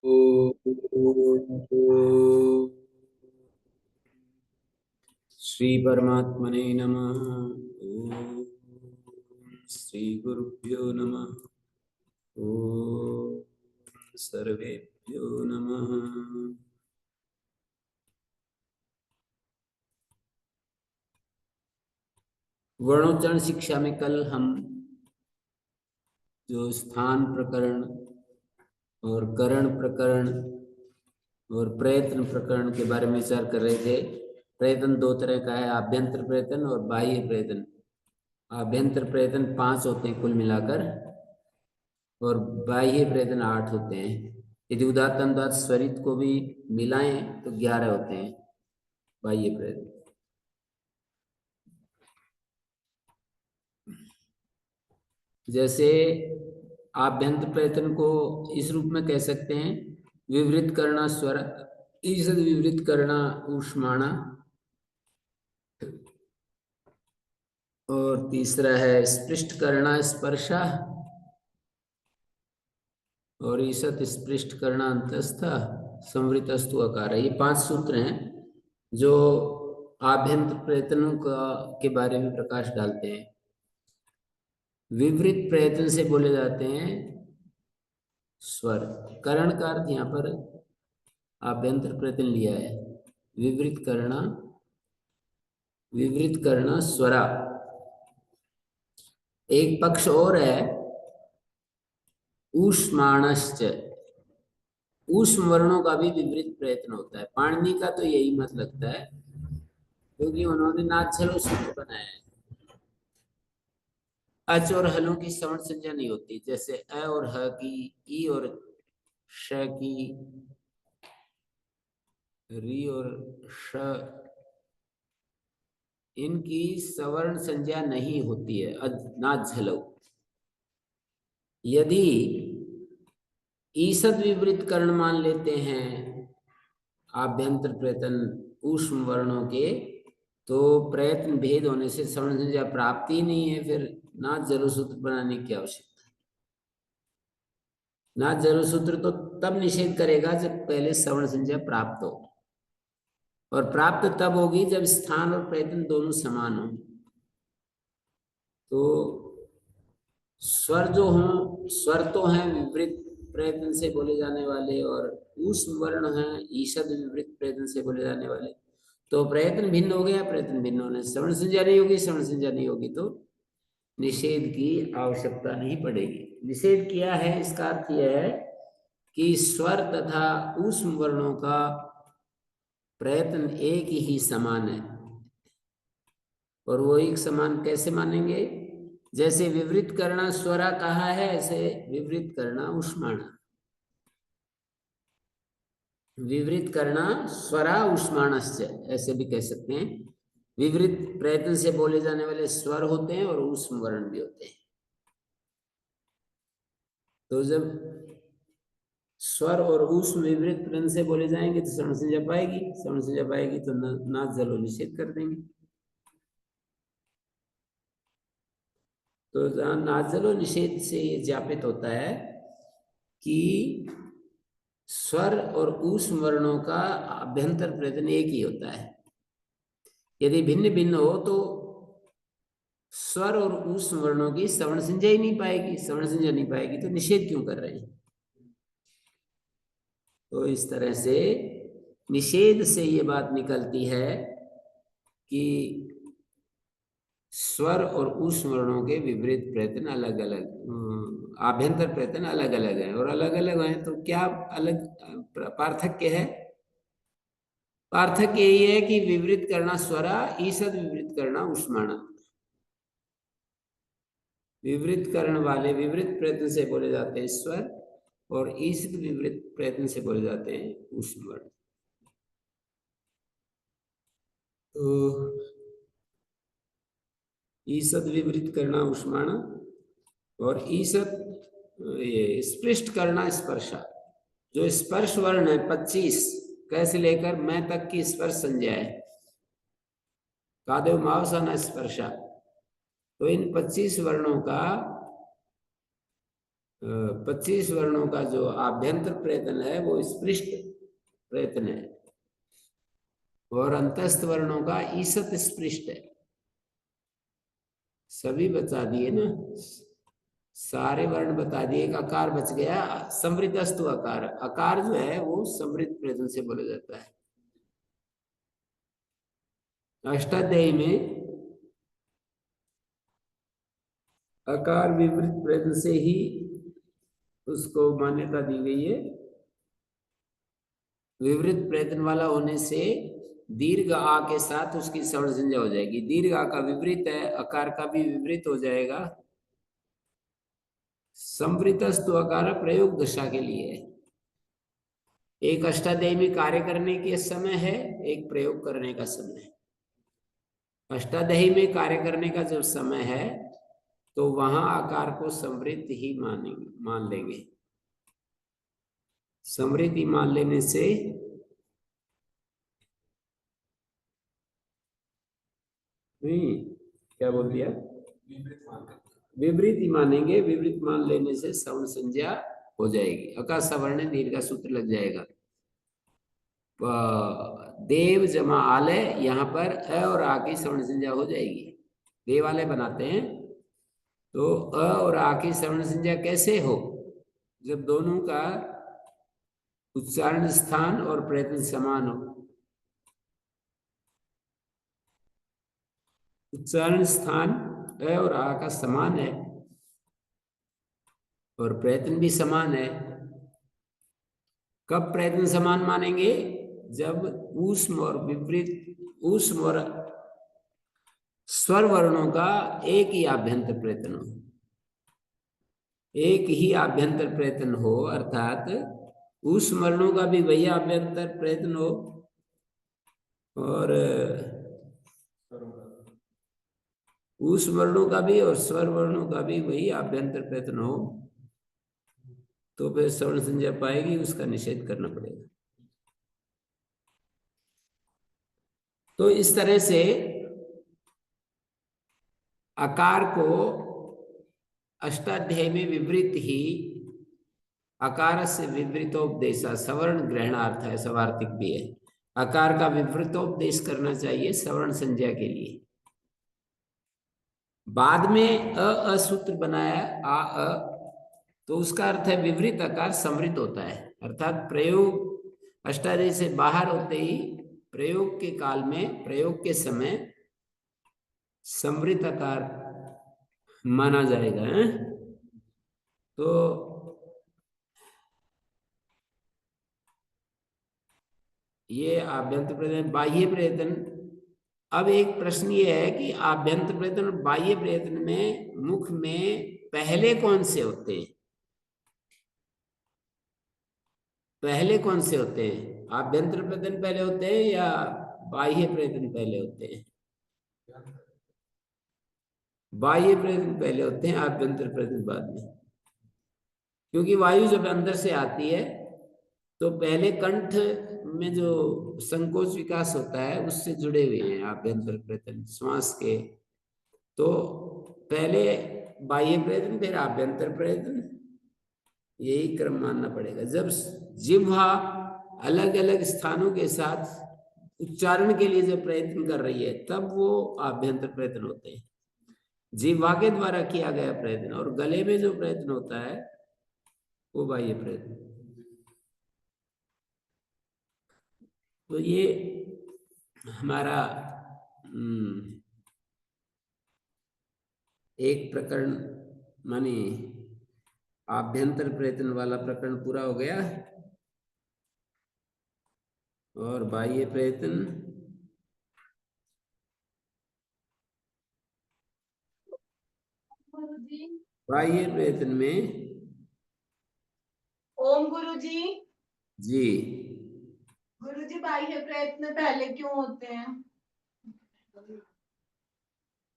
ओ श्री परमात्मने नमः। ओम श्री गुरुभ्यो नमः। ओम सर्वेभ्यो नमः। वर्णोच्चारण शिक्षा में कल हम जो स्थान प्रकरण और करण प्रकरण और प्रयत्न प्रकरण के बारे में विचार कर रहे थे। प्रयत्न दो तरह का है, आभ्यंतर प्रयत्न और बाह्य प्रयत्न। आभ्यंतर प्रयत्न 5 होते हैं कुल मिलाकर, और बाह्य प्रयत्न 8 होते हैं। यदि उदात्त अनुदात स्वरित को भी मिलाएं तो 11 होते हैं बाह्य प्रयत्न। जैसे आभ्यंतर प्रयत्न को इस रूप में कह सकते हैं, विवृत करना स्वर, ईषद विवृत करना ऊष्माणा, और तीसरा है स्पृष्ट करना स्पर्शा, और ईषद स्पृष्ट करना अंतस्थ संवृतस्तु अकार। ये 5 सूत्र हैं जो आभ्यंतर प्रयत्नों का के बारे में प्रकाश डालते हैं। विपरीत प्रयत्न से बोले जाते हैं स्वर। करण का अर्थ यहाँ पर आभ्यंतर प्रयत्न लिया है। विवृत करना स्वरा। एक पक्ष और है ऊष्माणश्च। ऊष्म वर्णों का भी विपरीत प्रयत्न होता है। पाणिनि का तो यही मत लगता है, क्योंकि उन्होंने नाच्छलो सूत्र बनाया है। अच और हलों की श्रवण संज्ञा नहीं होती, जैसे अ और ह की, ई और श की, री और श, इनकी सवर्ण संज्ञा नहीं होती है। ना झलो। यदि ईसद विपरीत कर्ण मान लेते हैं आभ्यंतर प्रयत्न ऊष्म वर्णों के, तो प्रयत्न भेद होने से सवर्ण संज्ञा प्राप्ति ही नहीं है। फिर नाथ जलो सूत्र बनाने की आवश्यकता है। नाथ जलो सूत्र तो तब निषेध करेगा जब पहले सवर्ण संज्ञा प्राप्त हो, और प्राप्त तब होगी जब स्थान और प्रयत्न दोनों समान हो। तो स्वर जो हों, स्वर तो हैं विपरीत प्रयत्न से बोले जाने वाले, और ऊष्म वर्ण हैं ईषद विपरीत प्रयत्न से बोले जाने वाले। तो प्रयत्न भिन्न हो गया, प्रयत्न भिन्न होने से श्रवण संज्ञा नहीं होगी, श्रवण संज्ञा नहीं होगी तो निषेध की आवश्यकता नहीं पड़ेगी। निषेध किया है इसका अर्थ यह है कि स्वर तथा ऊष्म वर्णों का प्रयत्न एक ही समान है। और वो एक समान कैसे मानेंगे? जैसे विवृत करना स्वरा कहा है, ऐसे विवृत करना ऊष्माणा। विवृत करना स्वरा ऊष्माणश्च, ऐसे भी कह सकते हैं। विवृत प्रयत्न से बोले जाने वाले स्वर होते हैं और ऊष्म वर्ण भी होते हैं। तो जब स्वर और ऊष्म विवृत प्रयत्न से बोले जाएंगे तो श्रवण संज्ञा पाएगी, श्रवण संज्ञा पाएगी तो नाथ जलो निषेध कर देंगे। तो जहां नाथ जलो निषेध से ये ज्ञापित होता है कि स्वर और ऊष्म वर्णों का अभ्यंतर प्रयत्न एक ही होता है। यदि भिन्न भिन्न हो तो स्वर और ऊष्म वर्णों की श्रवण संज्ञा ही नहीं पाएगी। श्रवण संज्ञा नहीं पाएगी तो निषेध क्यों कर रहे हैं? तो इस तरह से निषेध से ये बात निकलती है कि स्वर और ऊष्म वर्णों के विपरीत प्रयत्न अलग अलग, आभ्यंतर प्रयत्न अलग अलग है। और अलग अलग है तो क्या अलग पार्थक्य है? पार्थक्य यही है कि विवृत करना स्वरा, ईषद विवृत करना ऊष्माणा। विवृत कर्ण वाले विवृत प्रयत्न से बोले जाते हैं स्वर, और ईषद विवृत प्रयत्न से बोले जाते हैं ऊष्म वर्ण। तो ईषद विवृत करना ऊष्माणा, और ईषद ये स्पृष्ट करना स्पर्शा। जो स्पर्श वर्ण है 25 कैसे लेकर मैं तक की स्पर्श संज्ञा है, कादेव मावसा स्पर्शा। तो इन 25 वर्णों का 25 वर्णों का जो आभ्यंतर प्रयत्न है वो स्पृष्ट प्रयत्न है, और अंतस्थ वर्णों का ईसत स्पृष्ट है। सभी बता दिए ना, सारे वर्ण बता दिए। एक अकार बच गया, समृद्धस्तु अकार। अकार जो है वो समृद्ध प्रयत्न से बोला जाता है। अष्टाध्यायी में अकार विवृत प्रयत्न से ही उसको मान्यता दी गई है। विवृत प्रयत्न वाला होने से दीर्घ आ के साथ उसकी सवर्ण संज्ञा हो जाएगी। दीर्घ आ का विपरीत है, अकार का भी विपरीत हो जाएगा। संवृतस्तु अकार प्रयोग दशा के लिए है। एक अष्टाध्यायी में कार्य करने के समय है, एक प्रयोग करने का समय है। अष्टाध्यायी में कार्य करने का जब समय है तो वहां आकार को समृद्ध ही मान लेंगे। समृद्धि मान लेने से नहीं, क्या बोल दिया, विपरीत ही मानेंगे। विपरीत मान लेने से सवर्ण संज्ञा हो जाएगी। अका सवर्ण दीर्घ सूत्र लग जाएगा। देव जमा आलय, यहाँ पर अ और आ की सवर्ण संज्ञा हो जाएगी। देवालय बनाते हैं तो अ और आ की सवर्ण संज्ञा कैसे हो, जब दोनों का उच्चारण स्थान और प्रयत्न समान हो। उच्चारण स्थान अ और आ का समान है और प्रयत्न भी समान है। कब प्रयत्न समान मानेंगे, जब ऊष्म और विपरीत, ऊष्म और स्वर वर्णों का एक ही आभ्यंतर प्रयत्न हो। एक ही आभ्यंतर प्रयत्न हो, अर्थात उस वर्णों का भी वही आभ्यंतर प्रयत्न हो और उस वर्णों का भी और स्वर वर्णों का भी वही आभ्यंतर प्रयत्न हो, तो फिर सवर्ण संज्ञा पाएगी, उसका निषेध करना पड़ेगा। तो इस तरह से आकार को अष्टाध्यायी में विवृत ही अकार से विवृतोपदेश सवर्ण ग्रहणार्थ है, सवार्थिक भी है। आकार का विवृतोपदेश करना चाहिए सवर्ण संज्ञा के लिए। बाद में अ सूत्र बनाया आ अ, तो उसका अर्थ है विवृत आकार समृद्ध होता है, अर्थात प्रयोग अष्टाध्यायी से बाहर होते ही प्रयोग के काल में, प्रयोग के समय समृद्ध आकार माना जाएगा है? तो ये आभ्यंतर प्रयत्न, बाह्य प्रयत्न। अब एक प्रश्न ये है कि आभ्यंतर प्रयत्न और बाह्य प्रयत्न में मुख में पहले कौन से होते हैं? पहले कौन से होते हैं? आभ्यंतर प्रयत्न पहले होते हैं या बाह्य प्रयत्न पहले होते हैं? बाह्य प्रयत्न पहले होते हैं, आभ्यंतर प्रयत्न बाद में। क्योंकि वायु जब अंदर से आती है तो पहले कंठ में जो संकोच विकास होता है उससे जुड़े हुए हैं आभ्यंतर प्रयत्न श्वास के। तो पहले बाह्य प्रयत्न फिर आभ्यंतर प्रयत्न, यही क्रम मानना पड़ेगा। जब जिह्वा अलग अलग स्थानों के साथ उच्चारण के लिए जब प्रयत्न कर रही है तब वो आभ्यंतर प्रयत्न होते हैं, जिह्वा के द्वारा किया गया प्रयत्न। और गले में जो प्रयत्न होता है वो बाह्य प्रयत्न। तो ये हमारा एक प्रकरण माने आभ्यंतर प्रयत्न वाला प्रकरण पूरा हो गया। और बाह्य प्रयत्न, बाह्य प्रयत्न में ओम गुरु जी। जी गुरु जी, बाह्य प्रयत्न पहले क्यों होते हैं?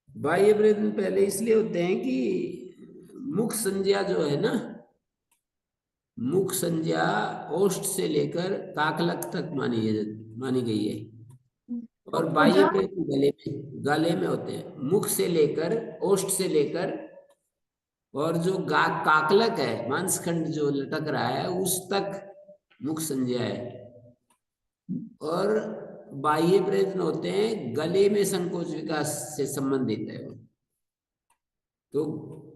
बाह्य प्रयत्न पहले इसलिए होते हैं कि मुख संज्ञा जो है ना, मुख संज्ञा ओष्ठ से लेकर काकलक तक मानी गई है। और बाह्य प्रयत्न गले में होते हैं। मुख से लेकर, ओष्ठ से लेकर और जो काकलक है, मांसखंड जो लटक रहा है, उस तक मुख संज्ञा है। और बाह्य प्रयत्न होते हैं गले में संकोच विकास से संबंधित है। तो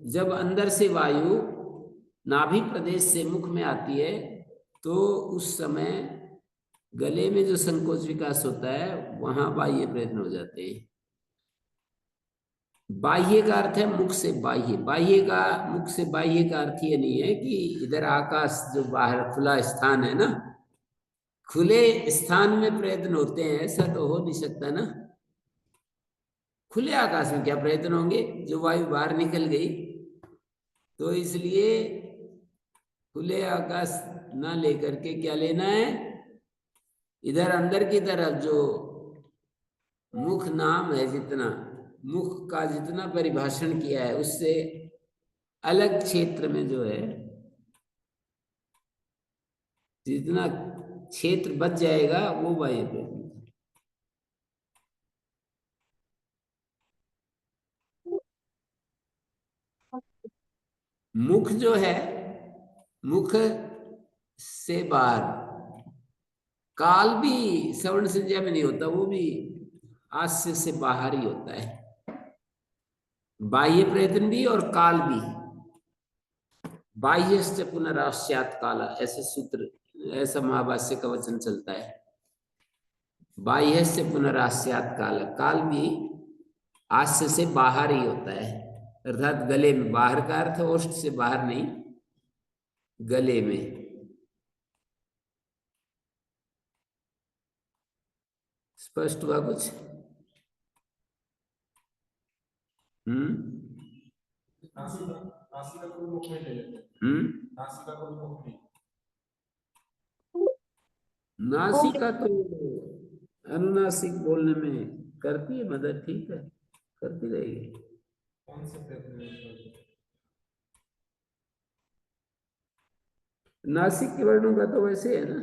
जब अंदर से वायु नाभि प्रदेश से मुख में आती है तो उस समय गले में जो संकोच विकास होता है वहां बाह्य प्रयत्न हो जाते हैं। बाह्य का अर्थ है मुख से बाह्य, बाह्य का मुख से बाह्य का अर्थ ये नहीं है कि इधर आकाश जो बाहर खुला स्थान है ना, खुले स्थान में प्रयत्न होते हैं ऐसा तो हो नहीं सकता ना। खुले आकाश में क्या प्रयत्न होंगे, जो वायु बाहर निकल गई। तो इसलिए खुले आकाश ना लेकर के क्या लेना है, इधर अंदर की तरफ जो मुख नाम है, जितना मुख का जितना परिभाषण किया है उससे अलग क्षेत्र में जो है जितना क्षेत्र बच जाएगा वो वायु प्रयत्न। मुख जो है, मुख से बाहर काल भी श्रवण संज्ञा में नहीं होता, वो भी हास्य से बाहर ही होता है। बाह्य प्रयत्न भी और काल भी। बाह्यश्च पुनरास्यात् काल, ऐसे सूत्र, ऐसा महाभाष्य का वचन चलता है। बाह्यश्च पुनरास्यात् काल, काल भी हास्य से बाहर ही होता है, अर्थात गले में। बाहर का अर्थ ओष्ठ से बाहर नहीं, गले में। स्पष्ट हुआ कुछ? नासिका को मुख में ले लेते हैं। नासिका को मुख में। नासिका तो अनुनासिक बोलने में करती है मदद, ठीक है, करती रहेगी। कौन से प्रयत्न में? नासिक के वर्णों का तो वैसे है ना,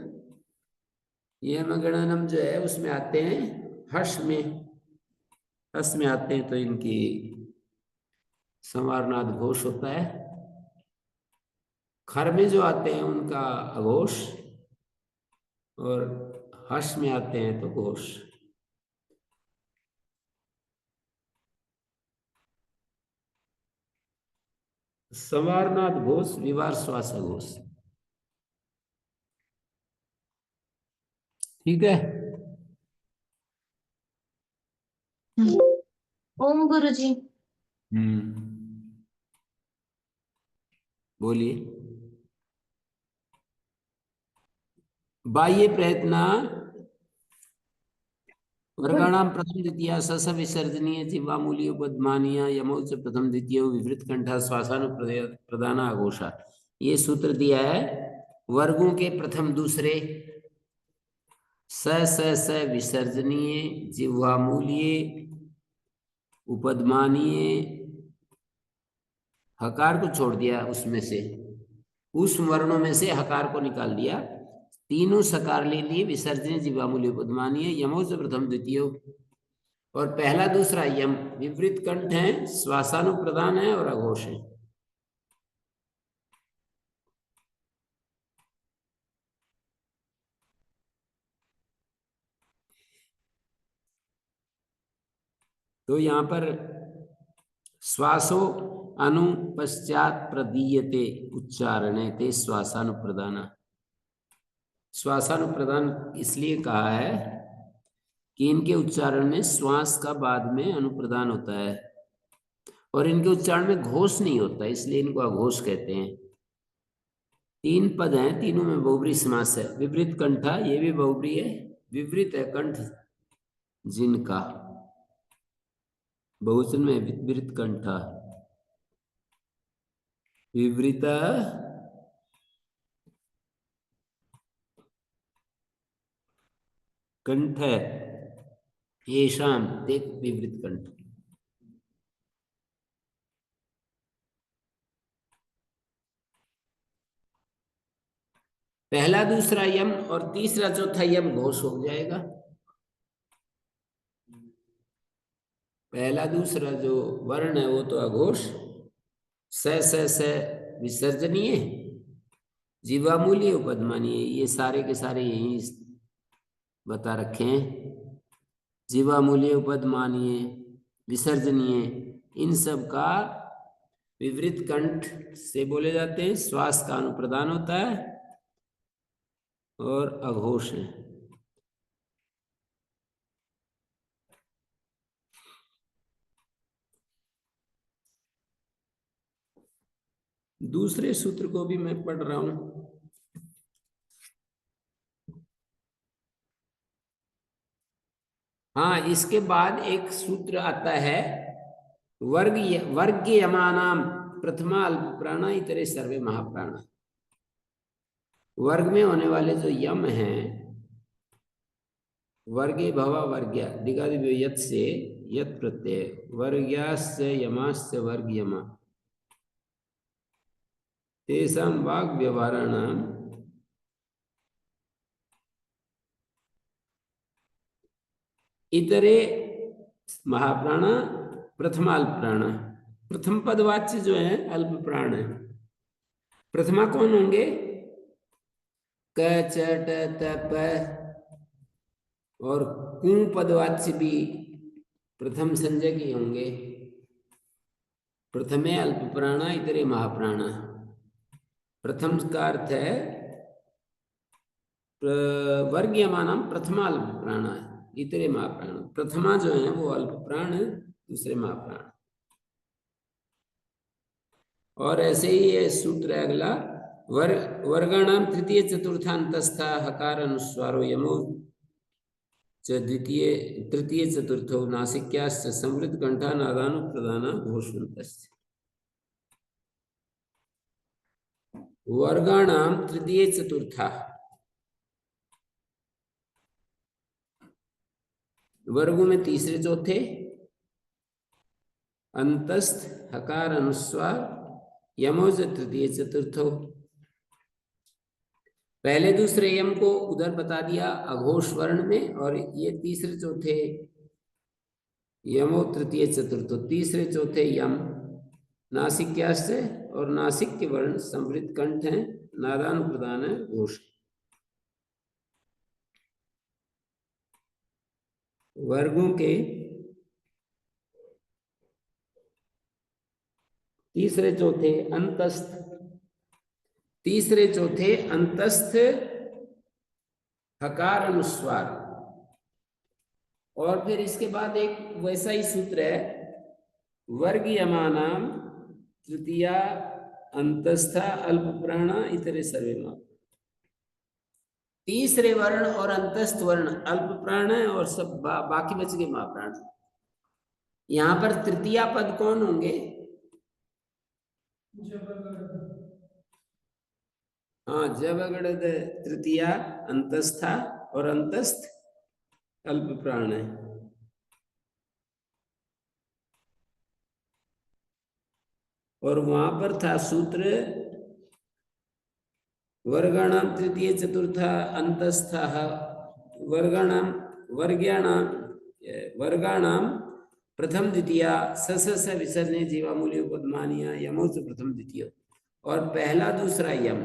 ये मगणनम जो है उसमें आते हैं हर्ष में, हर्ष में आते हैं तो इनकी संवारनाद घोष होता है। खर में जो आते हैं उनका अघोष, और हर्ष में आते हैं तो घोष। संवारनाद घोष, विवार श्वास घोष, ठीक है। ओम गुरुजी। बोलिए। बाह्य प्रयत्न वर्गाणाम प्रथम द्वितीय सस विसर्जनीय जिह्वामूलीय उपध्मानीय यमौच प्रथम द्वितीय विवृत कंठा श्वासानुप्रदान आघोषा। ये सूत्र दिया है वर्गों के प्रथम दूसरे। स स स विसर्जनीय, जिह्वामूलीय, उपध्मानीय, हकार को छोड़ दिया, उसमें से उस वर्णों में से हकार को निकाल दिया। तीनों सकार ले लिए, विसर्जनीय, जिह्वामूलीय, उपध्मानीय, यमोच प्रथम द्वितीय। और पहला दूसरा यम विपरीत कंठ है, श्वासानुप्रदान है और अघोष है। तो यहां पर श्वासो अनु पश्चात प्रदीयते उच्चारणे ते श्वासानुप्रदान। श्वासानुप्रदान इसलिए कहा है कि इनके उच्चारण में श्वास का बाद में अनुप्रदान होता है और इनके उच्चारण में घोष नहीं होता, इसलिए इनको अघोष कहते हैं। तीन पद हैं, तीनों में बहुब्री समास है। विपरीत कंठा, ये भी बहुब्री है, विपरीत है कंठ जिनका, बहुवचन में विपरीत कंठा, विवृत कंठ, येषाम ते विवृत कंठ। पहला दूसरा यम और तीसरा चौथा यम घोष हो जाएगा। पहला दूसरा जो वर्ण है वो तो अघोष, स विसर्जनीय, जीवामूलीय, उपदमानीय, ये सारे के सारे यही बता रखे हैं। जीवामूलीय, उपदमानीय, विसर्जनीय, इन सब का विवृत कंठ से बोले जाते हैं। श्वास का अनुप्रदान होता है और अघोष है। दूसरे सूत्र को भी मैं पढ़ रहा हूं। हाँ, इसके बाद एक सूत्र आता है, वर्ग यमानाम प्रथमा अल्प प्राणा इतरे सर्वे महाप्राण। वर्ग में होने वाले जो यम हैं, वर्गे भवा वर्ग्या दिगादिव्य यत से यत प्रत्यय, वर्ग्यास्य यमास्य वर्ग यमा, तेषां वाग व्यवहाराणाम इतरे महाप्राण प्रथमा अल्प प्राण। प्रथम पदवाच्य जो है अल्प प्राण है। प्रथमा कौन होंगे? क च ट त प, और कु पदवाच्य भी प्रथम संजय के होंगे। प्रथमे अल्प प्राण इतरे महाप्राण। प्रथम का अर्थ है वर्गीयमानम प्रथमा अल्प प्राण इतरे महाप्राण। प्रथमा जो है वो अल्प प्राण, दूसरे महाप्राण। और ऐसे ही ये सूत्र है अगला, वर्गाणाम तृतीय चतुर्थांतस्था हकार अनुस्वारो यमो च द्वितीय तृतीय चतुर्थो नासिक्याश्च समृद्ध कंठा नादानुप्रदाना घोषवन्तश्च। वर्गाणाम तृतीय चतुर्था, वर्गों में तीसरे चौथे, अंतस्थ हकार अनुस्वार यमोज तृतीय चतुर्थो। पहले दूसरे यम को उधर बता दिया अघोष वर्ण में, और ये तीसरे चौथे यमो तृतीय चतुर्थो, तीसरे चौथे यम नासिक्यास्य, और नासिक के वर्ण समृद्ध कंठ हैं, नादानुप्रदान है घोष। वर्गों के तीसरे चौथे अंतस्थ, तीसरे चौथे अंतस्थ हकार अनुस्वार। और फिर इसके बाद एक वैसा ही सूत्र है, वर्ग यमानाम तृतीया अंतस्था अल्प प्राण इतरे सर्वे माप। तीसरे वर्ण और अंतस्थ वर्ण अल्प प्राण है, और सब बाकी बच गए महाप्राण। यहां पर तृतीया पद कौन होंगे? हाँ, जबगढ़ तृतीया अंतस्था, और अंतस्थ अल्प प्राण है। और वहां पर था सूत्र वर्गाणाम तृतीय चतुर्था अंतस्था वर्गाणाम वर्गाणाम प्रथम द्वितीया स विसर्जने जीवामूल्य उपदमानिया यमो से प्रथम द्वितीय। और पहला दूसरा यम,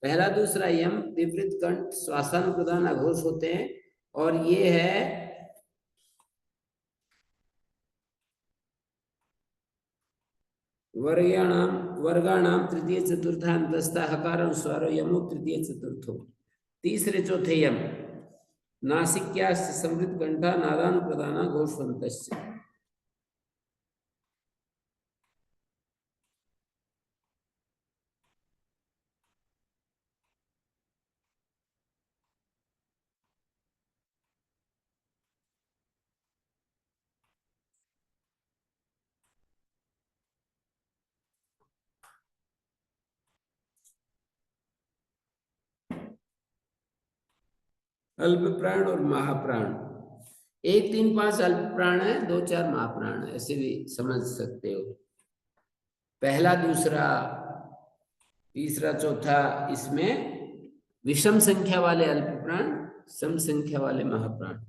पहला दूसरा यम विपरीत कंठ श्वासानुप्रदान अघोष होते हैं। और ये है वर्गाणाम तृतीय चतुर्था अंतस्था हकार अनुस्वारो यमो तृतीय चतुर्थो, तीसरे चौथे यम नासिक्याश्च समृद्ध कंठा नादानुप्रदाना घोषवन्तश्च। अल्प प्राण और महाप्राण, 1 3 5 अल्प प्राण है, 2 4 महाप्राण है, ऐसे भी समझ सकते हो। पहला दूसरा तीसरा चौथा, इसमें विषम संख्या वाले अल्प प्राण, सम संख्या वाले महाप्राण।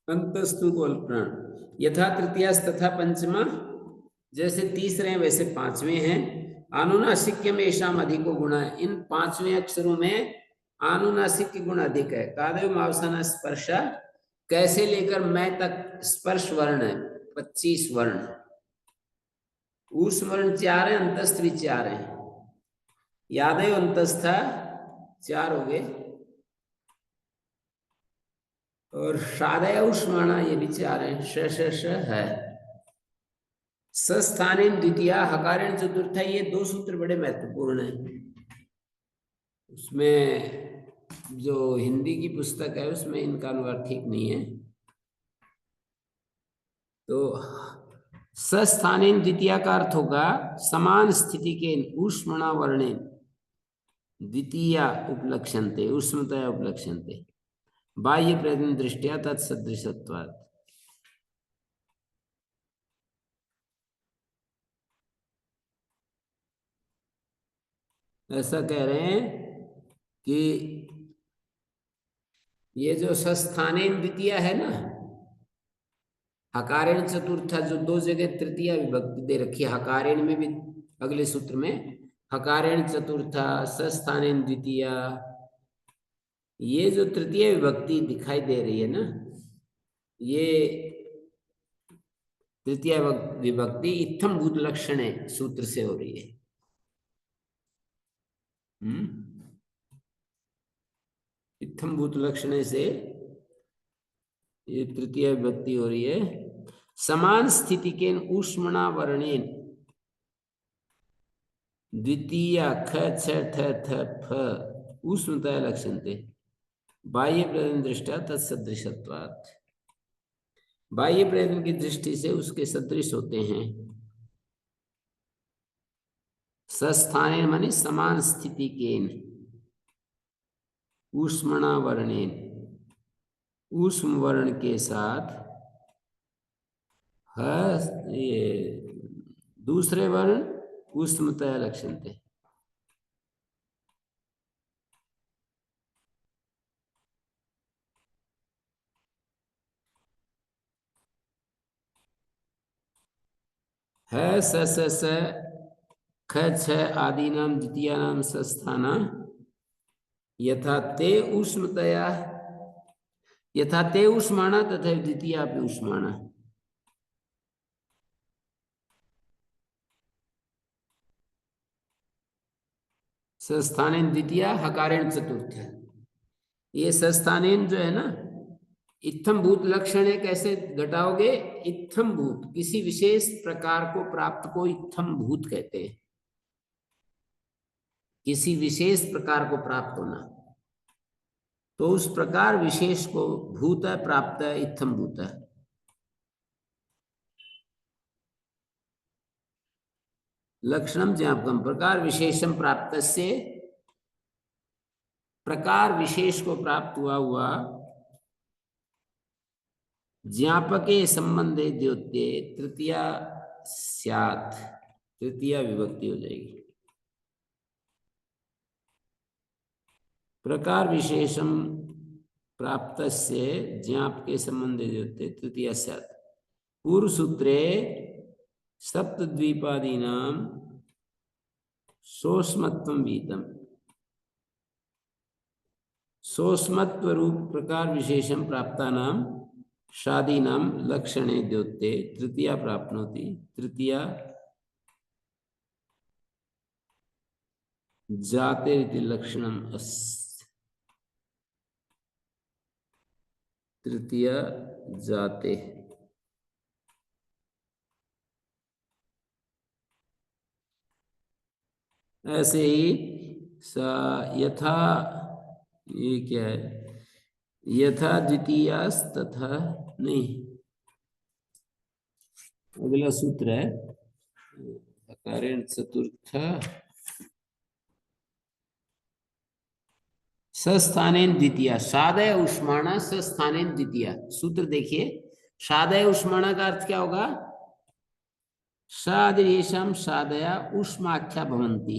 अंतस्तु को अल्पप्राण। यथा तृतीया तथा पंचमा, जैसे तीसरे हैं वैसे पांचवें हैं। अनुनासिक्य में ऐसा अधिको गुण है, इन पांचवें अक्षरों में अनुनासिक गुण अधिक है। कादव मावसाना स्पर्श, कैसे लेकर मैं तक स्पर्श वर्ण है 25 वर्ण। उस वर्ण 4 है, अंतस्थ भी 4 है। यादव अंतस्थ 4 हो गए, और शादय उष्माणा ये भी 4 है। श है। सस्थानेन द्वितीया हकारेण चतुर्थ, ये 2 सूत्र बड़े महत्वपूर्ण हैं। उसमें जो हिंदी की पुस्तक है उसमें इनका अनुवाद ठीक नहीं है। तो सस्थानेन द्वितीया का अर्थ होगा समान स्थिति के ऊष्मणा वर्णे द्वितीया उपलक्ष्यन्ते, ऊष्मतया उपलक्ष्यन्ते, बाह्य प्रयत्न दृष्टिया तत्सदृशत्वात्। ऐसा कह रहे हैं कि ये जो सस्थानेन द्वितीया है ना, हकारेण चतुर्था, जो 2 जगह तृतीया विभक्ति दे रखी है, हकारेण में भी अगले सूत्र में हकारेण चतुर्था सस्थानेन द्वितीया, ये जो तृतीय विभक्ति दिखाई दे रही है ना, ये तृतीय विभक्ति इत्थम भूत लक्षण सूत्र से हो रही है। इत्थम भूत लक्षण से ये तृतीय विभक्ति हो रही है। समान स्थिति के ऊष्मणा वर्णेन द्वितीय ख छ ठ थ फ ऊष्मतया लक्ष्यन्ते, बाह्य प्रयत्न दृष्टा तत्सदृशत्वात्। बाह्य प्रयत्न की दृष्टि से उसके सदृश होते हैं। सस्थानेन माने समान स्थिति केन, ऊष्मणा वर्णेन ऊष्म वर्ण के साथ, ये दूसरे वर्ण ऊष्मतया लक्ष्यन्ते। है स ख छ आदि नाम द्वितीया नाम सस्थाना यथा ते ऊष्मतया, यथा ते ऊष्माणा तथा द्वितीया भी ऊष्माणा। सस्थानेन द्वितीया हकारेण चतुर्थ, ये सस्थानेन जो है ना, इत्थम भूत लक्षण है। कैसे घटाओगे? इत्थम भूत, किसी विशेष प्रकार को प्राप्त को इत्थम भूत कहते हैं। किसी विशेष प्रकार को प्राप्त होना, तो उस प्रकार विशेष को भूत है, प्राप्त है, इत्थम भूत है। लक्षणम ज्ञापकम प्रकार विशेषम प्राप्त से, प्रकार विशेष को प्राप्त हुआ ज्ञापके संबंधे द्योत्ये तृतीया स्यात्, तृतीया विभक्ति हो जाएगी। प्रकार विशेषम प्राप्त से ज्ञापके संबंधे द्योत्ये तृतीया स्यात्। पूर्व सूत्रे सप्तद्वीपादीनां सोष्मत्वं वीतम्, सोष्मत्व रूप प्रकार विशेषम प्राप्तानां शादीनां लक्षणे द्योत्ये तृतीया प्राप्नोति, तृतीया जाते इति लक्षणम अस्ति, तृतीया जाते। ऐसे ही यथा, ये क्या है, यथा द्वितीयास तथा, नहीं, अगला सूत्र है हकारेण चतुर्थ सस्थानेन द्वितीया, शादय उष्माणा सस्थानेन द्वितीया। सूत्र देखिए, शादय उष्माणा का अर्थ क्या होगा? शादयेषां शादया उष्माख्या भवन्ति,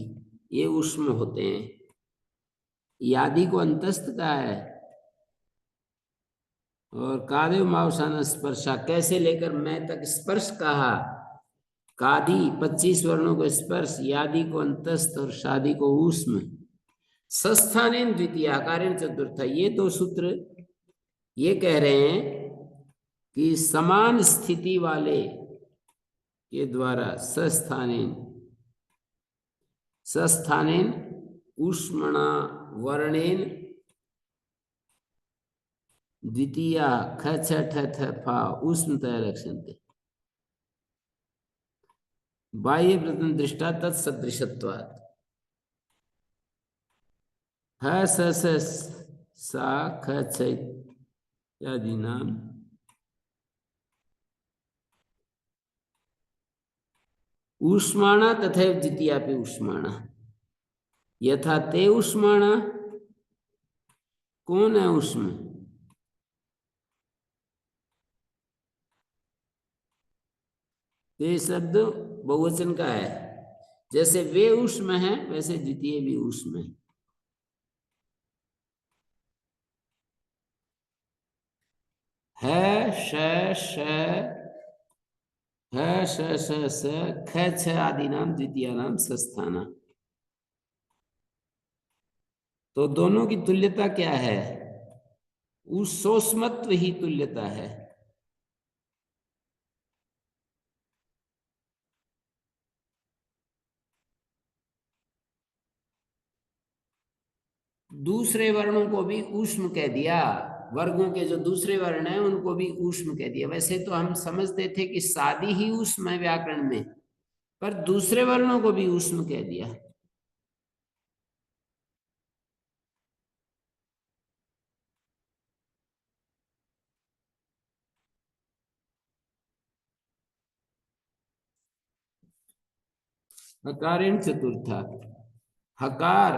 ये उष्म होते हैं। यादि को अंतस्थ का है, और कादेव मावसान स्पर्शा, कैसे लेकर मैं तक स्पर्श कहा। कादी 25 वर्णों को स्पर्श, यादि को अंतस्थ और शादी को ऊष्म। सस्थानेन द्वितीय आकारेण चतुर्थ, ये दो सूत्र ये कह रहे हैं कि समान स्थिति वाले के द्वारा सस्थानेन सस्थानेन ऊष्मणा वर्णेन द्वितीया ख छ ठ थ फा ऊष्मतया लक्ष्यन्ते। बाह्य प्रथम दृष्टा तत्सदृशत्वात्। ह स स सा ख छ इत्यादि नाम ऊष्माणा तथा द्वितीयापि ऊष्माणा। यथा ते ऊष्माणा, कौन है ऊष्म? ते शब्द बहुवचन का है। जैसे वे ऊष्म है वैसे द्वितीय भी ऊष्म है। श ख छ आदि नाम द्वितीय नाम सस्थाना। तो दोनों की तुल्यता क्या है? उस सोस्मत्व ही तुल्यता है। दूसरे वर्णों को भी ऊष्म कह दिया, वर्गों के जो दूसरे वर्ण हैं उनको भी ऊष्म कह दिया। वैसे तो हम समझते थे कि सादी ही ऊष्म है व्याकरण में, पर दूसरे वर्णों को भी ऊष्म कह दिया। हकारेण चतुर्था, हकार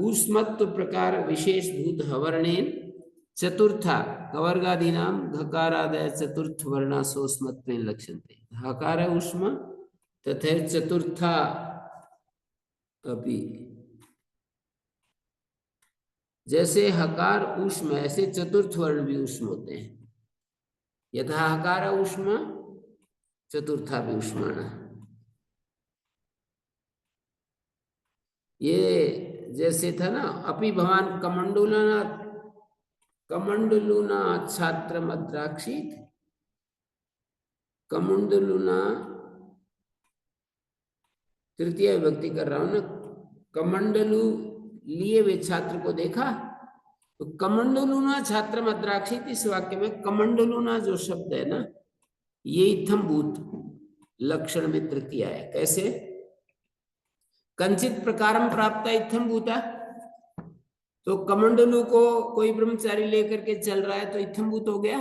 ऊष्मत्व प्रकार विशेष भूत हवर्णेन चतुर्था कवर्गादि नाम घकारादय चतुर्थ वर्णा सोस्मत्वेन लक्ष्यन्ते। हकार ऊष्म तथा चतुर्था अपि। जैसे हकार ऊष्म ऐसे चतुर्थ वर्ण भी ऊष्म होते हैं। यथा हकार ऊष्म चतुर्था भी ऊष्माण। ये जैसे था ना, अपि भवान कमंडलूना कमंडलूना छात्र मद्राक्षित। कमंडलूना तृतीय विभक्ति कर रहा हूं ना। कमंडलू लिए हुए छात्र को देखा, तो कमंडलूना छात्र मद्राक्षित, इस वाक्य में कमंडलूना जो शब्द है ना, ये इत्थम्भूत लक्षण में तृतीय है। कैसे? कंचित प्रकारम प्राप्त इत्थम्भूता। तो कमंडलू को कोई ब्रह्मचारी लेकर के चल रहा है तो इत्थम्भूत हो गया।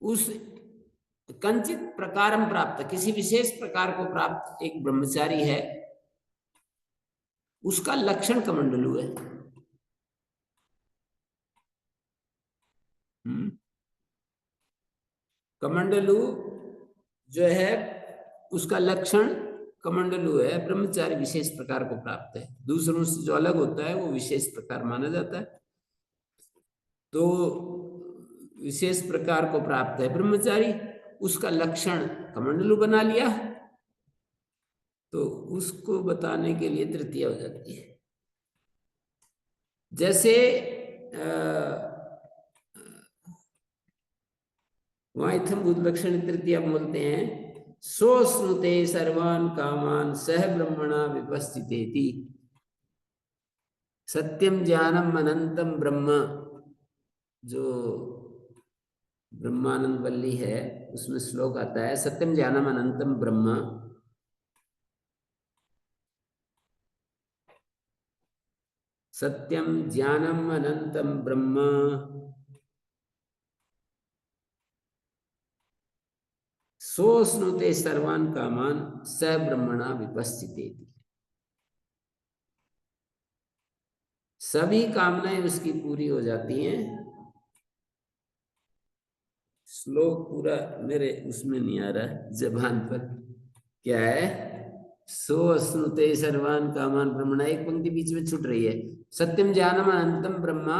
उस कंचित प्रकारम प्राप्त, किसी विशेष प्रकार को प्राप्त एक ब्रह्मचारी है, उसका लक्षण कमंडलू है। कमंडलू जो है उसका लक्षण कमंडलू है, ब्रह्मचारी विशेष प्रकार को प्राप्त है। दूसरों से जो अलग होता है वो विशेष प्रकार माना जाता है। तो विशेष प्रकार को प्राप्त है ब्रह्मचारी, उसका लक्षण कमंडलू बना लिया, तो उसको बताने के लिए तृतीय हो जाती है। जैसे वहां इत्थम्भूत लक्षण तृतीय बोलते हैं, सो स्नुते सर्वान कामान सह ब्रह्मणा विपस्थितेति। सत्यम ज्ञानम अनंतम ब्रह्म, जो ब्रह्मानंद वल्ली है उसमें श्लोक आता है, सत्यम ज्ञानम अनंतम ब्रह्म। सत्यम ज्ञानम अनंतम ब्रह्म सोस्नुते सर्वान कामान स ब्रह्मणा विपस्थितेति। सभी कामनाएं उसकी पूरी हो जाती हैं। श्लोक पूरा मेरे उसमें नहीं आ रहा है जबान पर, क्या है? सो स्नुते सर्वान कामान ब्रह्मणा, एक पंक्ति बीच में छूट रही है। सत्यम ज्ञानम अनंतम ब्रह्मा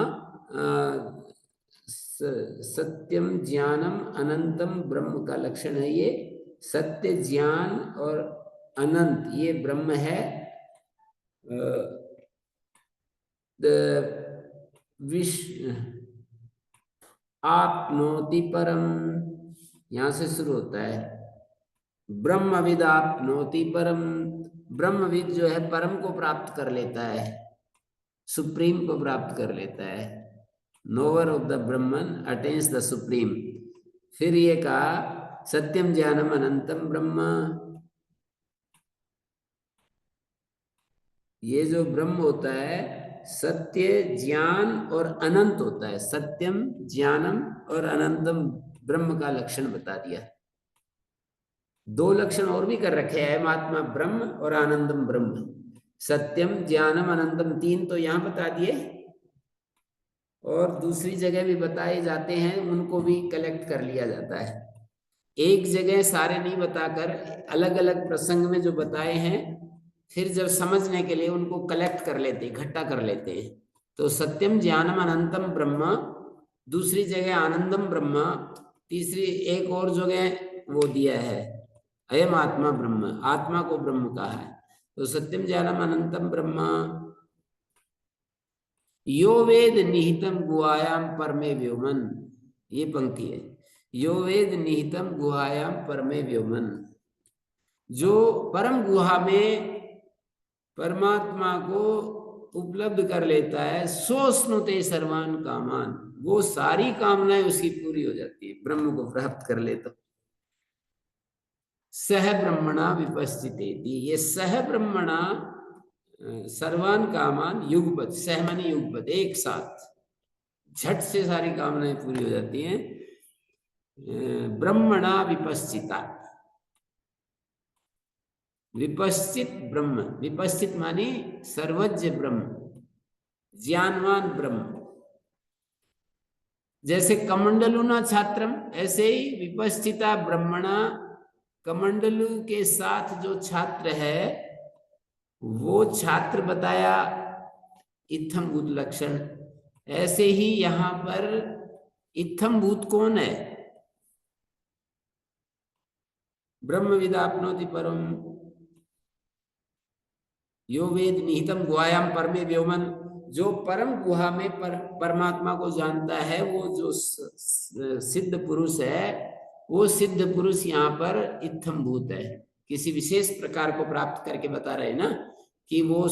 सत्यम ज्ञानम अनंतम ब्रह्म का लक्षण है ये। सत्य, ज्ञान और अनंत ये ब्रह्म है। विश आपनोति परम, यहां से शुरू होता है। ब्रह्मविद आपनोति परम, ब्रह्मविद जो है परम को प्राप्त कर लेता है, सुप्रीम को प्राप्त कर लेता है। Nowhere of the Brahman attains the supreme. फिर ये कहा सत्यम ज्ञानम अनंतम ब्रह्म, ये जो ब्रह्म होता है सत्य, ज्ञान और अनंत होता है। सत्यम, ज्ञानम और अनंतम ब्रह्म का लक्षण बता दिया। दो लक्षण और भी कर रखे हैं, महात्मा ब्रह्म और आनंदम ब्रह्म। सत्यम, ज्ञानम, अनंतम, तीन तो यहां बता दिए और दूसरी जगह भी बताए जाते हैं, उनको भी कलेक्ट कर लिया जाता है। एक जगह सारे नहीं बताकर अलग अलग प्रसंग में जो बताए हैं, फिर जब समझने के लिए उनको कलेक्ट कर लेते, इकट्ठा कर लेते हैं। तो सत्यम ज्ञानम अनंतम ब्रह्म, दूसरी जगह आनंदम ब्रह्म, तीसरी एक और जगह वो दिया है अयम आत्मा ब्रह्म, आत्मा को ब्रह्म कहा है। तो सत्यम ज्ञानम अनंतम ब्रह्म यो वेद निहितम गुहायाम परमे व्योमन, ये पंक्ति है। यो वेद निहितम गुहायाम परमे व्योमन, जो परम गुहा में परमात्मा को उपलब्ध कर लेता है। सो स्नुते सर्वान कामान, वो सारी कामनाएं उसकी पूरी हो जाती है ब्रह्म को प्राप्त कर ले तो। सह ब्रह्मणा विपस्थितेति, ये सह ब्रह्मणा सर्वान कामान युगपत, सह माने युगपत, एक साथ झट से सारी कामनाएं पूरी हो जाती हैं। ब्रह्मणा विपस्थिता, विपस्थित ब्रह्म, विपस्थित माने सर्वज्ञ ब्रह्म, ज्ञानवान ब्रह्म। जैसे कमंडलुना छात्रम, ऐसे ही विपस्थिता ब्रह्मणा, कमंडलु के साथ जो छात्र है वो छात्र बताया इत्थम भूत लक्षण। ऐसे ही यहां पर इत्थम भूत कौन है? ब्रह्मविद आपनोति परम यो वेद निहितम गुहायाम परमे व्योमन, जो परम गुहा में परमात्मा को जानता है, वो जो सिद्ध पुरुष है, वो सिद्ध पुरुष यहाँ पर इत्थम भूत है। किसी विशेष प्रकार को प्राप्त करके बता रहे ना कि वो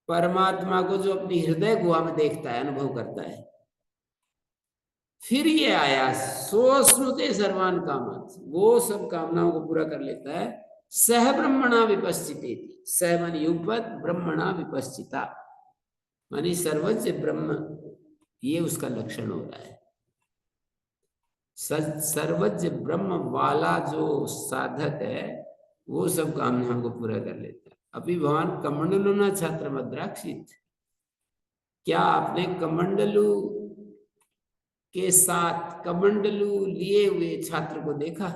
परमात्मा को जो अपनी हृदय गुहा में देखता है, अनुभव करता है। फिर ये आया सो स्नुते सर्वान कामान, वो सब कामनाओं को पूरा कर लेता है। सह ब्रह्मणा विपस्थितेति, सह माने युगपत, ब्रह्मणा विपस्थिता माने सर्वज्ञ ब्रह्म, ये उसका लक्षण हो रहा है। सर्वज्ञ ब्रह्म वाला जो साधक है वो सब कामनाओं को पूरा कर लेता है। अभी भगवान कमंडलुना छात्र मद्राक्षित, क्या आपने कमंडलू के साथ कमंडलू लिए हुए छात्र को देखा?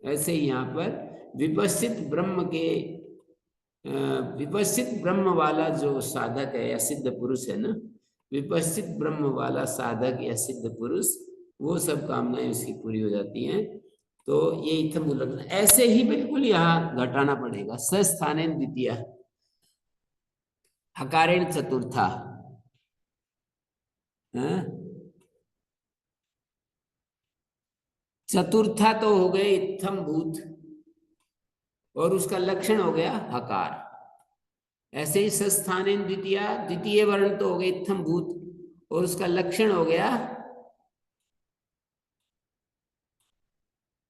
ऐसे ही यहाँ पर विपस्थित ब्रह्म के विपस्थित ब्रह्म वाला जो साधक है या सिद्ध पुरुष है ना, विपस्थित ब्रह्म वाला साधक या सिद्ध पुरुष, वो सब कामनाएं उसकी पूरी हो जाती हैं। तो ये इत्थम लक्षण, ऐसे ही बिल्कुल यहाँ घटाना पड़ेगा। सस्थाने द्वितीय, हकारेण चतुर्था, चतुर्था तो हो गए इत्थम भूत और उसका लक्षण हो गया हकार। ऐसे ही सस्थाने द्वितीय, द्वितीय वर्ण तो हो गए इत्थम भूत और उसका लक्षण हो गया,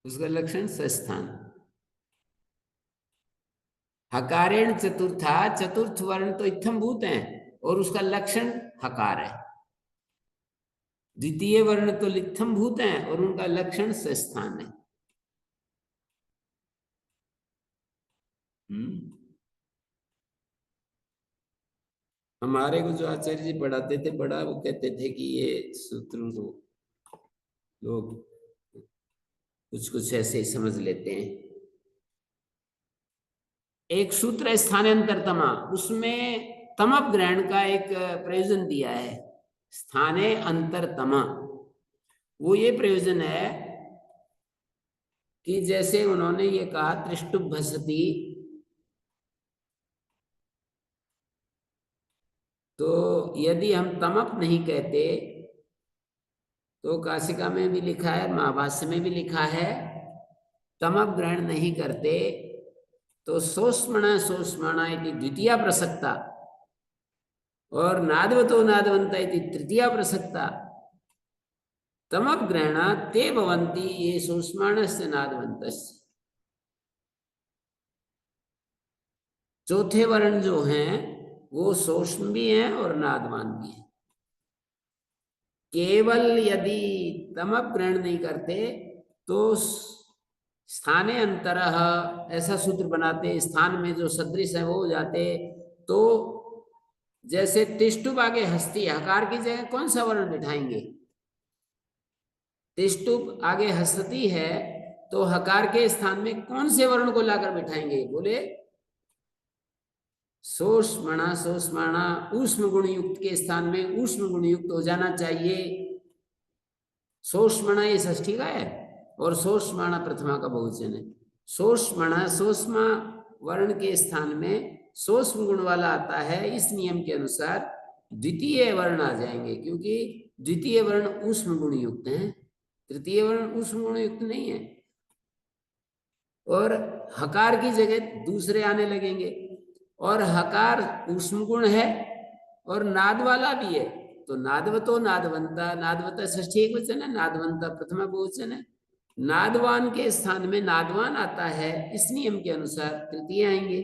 उसका लक्षण सस्थान। हकारेण चतुर्था, चतुर्थ वर्ण तो इत्थम भूत है और उसका लक्षण हकार है। द्वितीय वर्ण तो लित्थम भूत है और उनका लक्षण सस्थान है। हमारे को जो आचार्य जी पढ़ाते थे, बड़ा वो कहते थे कि ये सूत्रों को लोग कुछ कुछ ऐसे ही समझ लेते हैं। एक सूत्र है स्थानांतरतमा, उसमें तमप ग्रहण का एक प्रयोजन दिया है स्थाने अंतरतमा, वो ये प्रयोजन है कि जैसे उन्होंने ये कहा त्रिष्टुप भसती, तो यदि हम तमप नहीं कहते तो काशिका में भी लिखा है, महाभाष्य में भी लिखा है, तमप ग्रहण नहीं करते तो सोष्मण सोष्मणा इति द्वितीया प्रसक्ता और नादवतो नादवंता इति तृतीया प्रसक्ता, तमप ग्रहणा ते भवन्ति ये सोष्माणस्य नादवन्तस्य। चौथे वर्ण जो हैं वो सूक्ष्म भी हैं और नादवान भी हैं। केवल यदि तमप ग्रहण नहीं करते तो स्थाने अंतरः ऐसा सूत्र बनाते, स्थान में जो सदृश है वो हो जाते। तो जैसे तिष्टुप आगे हस्ती, हकार की जगह कौन सा वर्ण बिठाएंगे? तिष्टुप आगे हस्ती है तो हकार के स्थान में कौन से वर्ण को लाकर बिठाएंगे? बोले सोष्मणा सोष्माणा, ऊष्म गुण युक्त के स्थान में ऊष्म गुण युक्त हो जाना चाहिए। सोष्मणा ये षष्ठी का है और सोष्माणा प्रथमा का बहुवचन है। सोष्मणा सोष्मा वर्ण के स्थान में सोष्म गुण वाला आता है, इस नियम के अनुसार द्वितीय वर्ण आ जाएंगे, क्योंकि द्वितीय वर्ण ऊष्म गुण युक्त है, तृतीय वर्ण ऊष्म गुण युक्त नहीं है। और हकार की जगह दूसरे आने लगेंगे, और हकार ऊष्म गुण है और नाद वाला भी है, तो नादवतो नादवंता, नादवता षष्ठी एक वचन है, नादवंता प्रथमा बहुवचन है। नादवान के स्थान में नादवान आता है, इस नियम के अनुसार तृतीय आएंगे।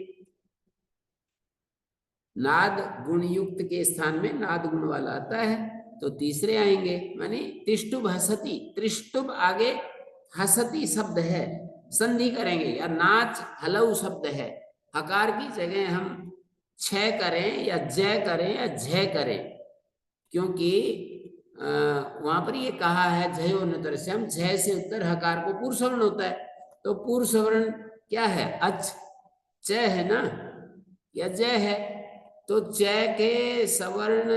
नाद गुण युक्त के स्थान में नाद गुण वाला आता है तो तीसरे आएंगे। माने तिष्टुप हसती, त्रिष्टुप आगे हसती शब्द है, संधि करेंगे, या नाच हलऊ शब्द है, हकार की जगह हम छ करें या जय करें या झय करें, क्योंकि वहां पर ये कहा है झयो नतर से, हम झय से उत्तर हकार को पुरुष वर्ण होता है, तो पुरुष वर्ण क्या है? अच, च है ना, या जय है। तो च के सवर्ण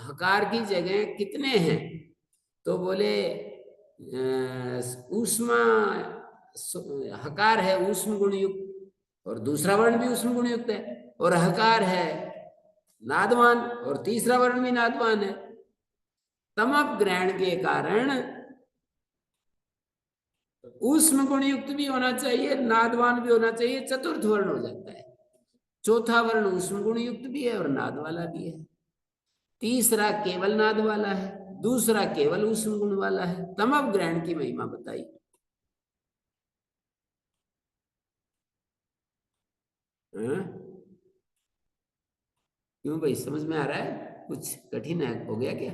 हकार की जगह कितने हैं? तो बोले ऊष्मा हकार है ऊष्म गुण युक्त, और दूसरा वर्ण भी ऊष्म गुण युक्त है, और हकार है नादवान और तीसरा वर्ण भी नादवान है। तमप ग्रहण के कारण ऊष्म गुण युक्त भी होना चाहिए, नादवान भी होना चाहिए, चतुर्थ वर्ण हो जाता है। चौथा वर्ण ऊष्म गुण युक्त भी है और नाद वाला भी है, तीसरा केवल नाद वाला है, दूसरा केवल ऊष्म गुण वाला है। तमप ग्रहण की महिमा बताई। क्यों भाई, समझ में आ रहा है? कुछ कठिन है, हो गया क्या?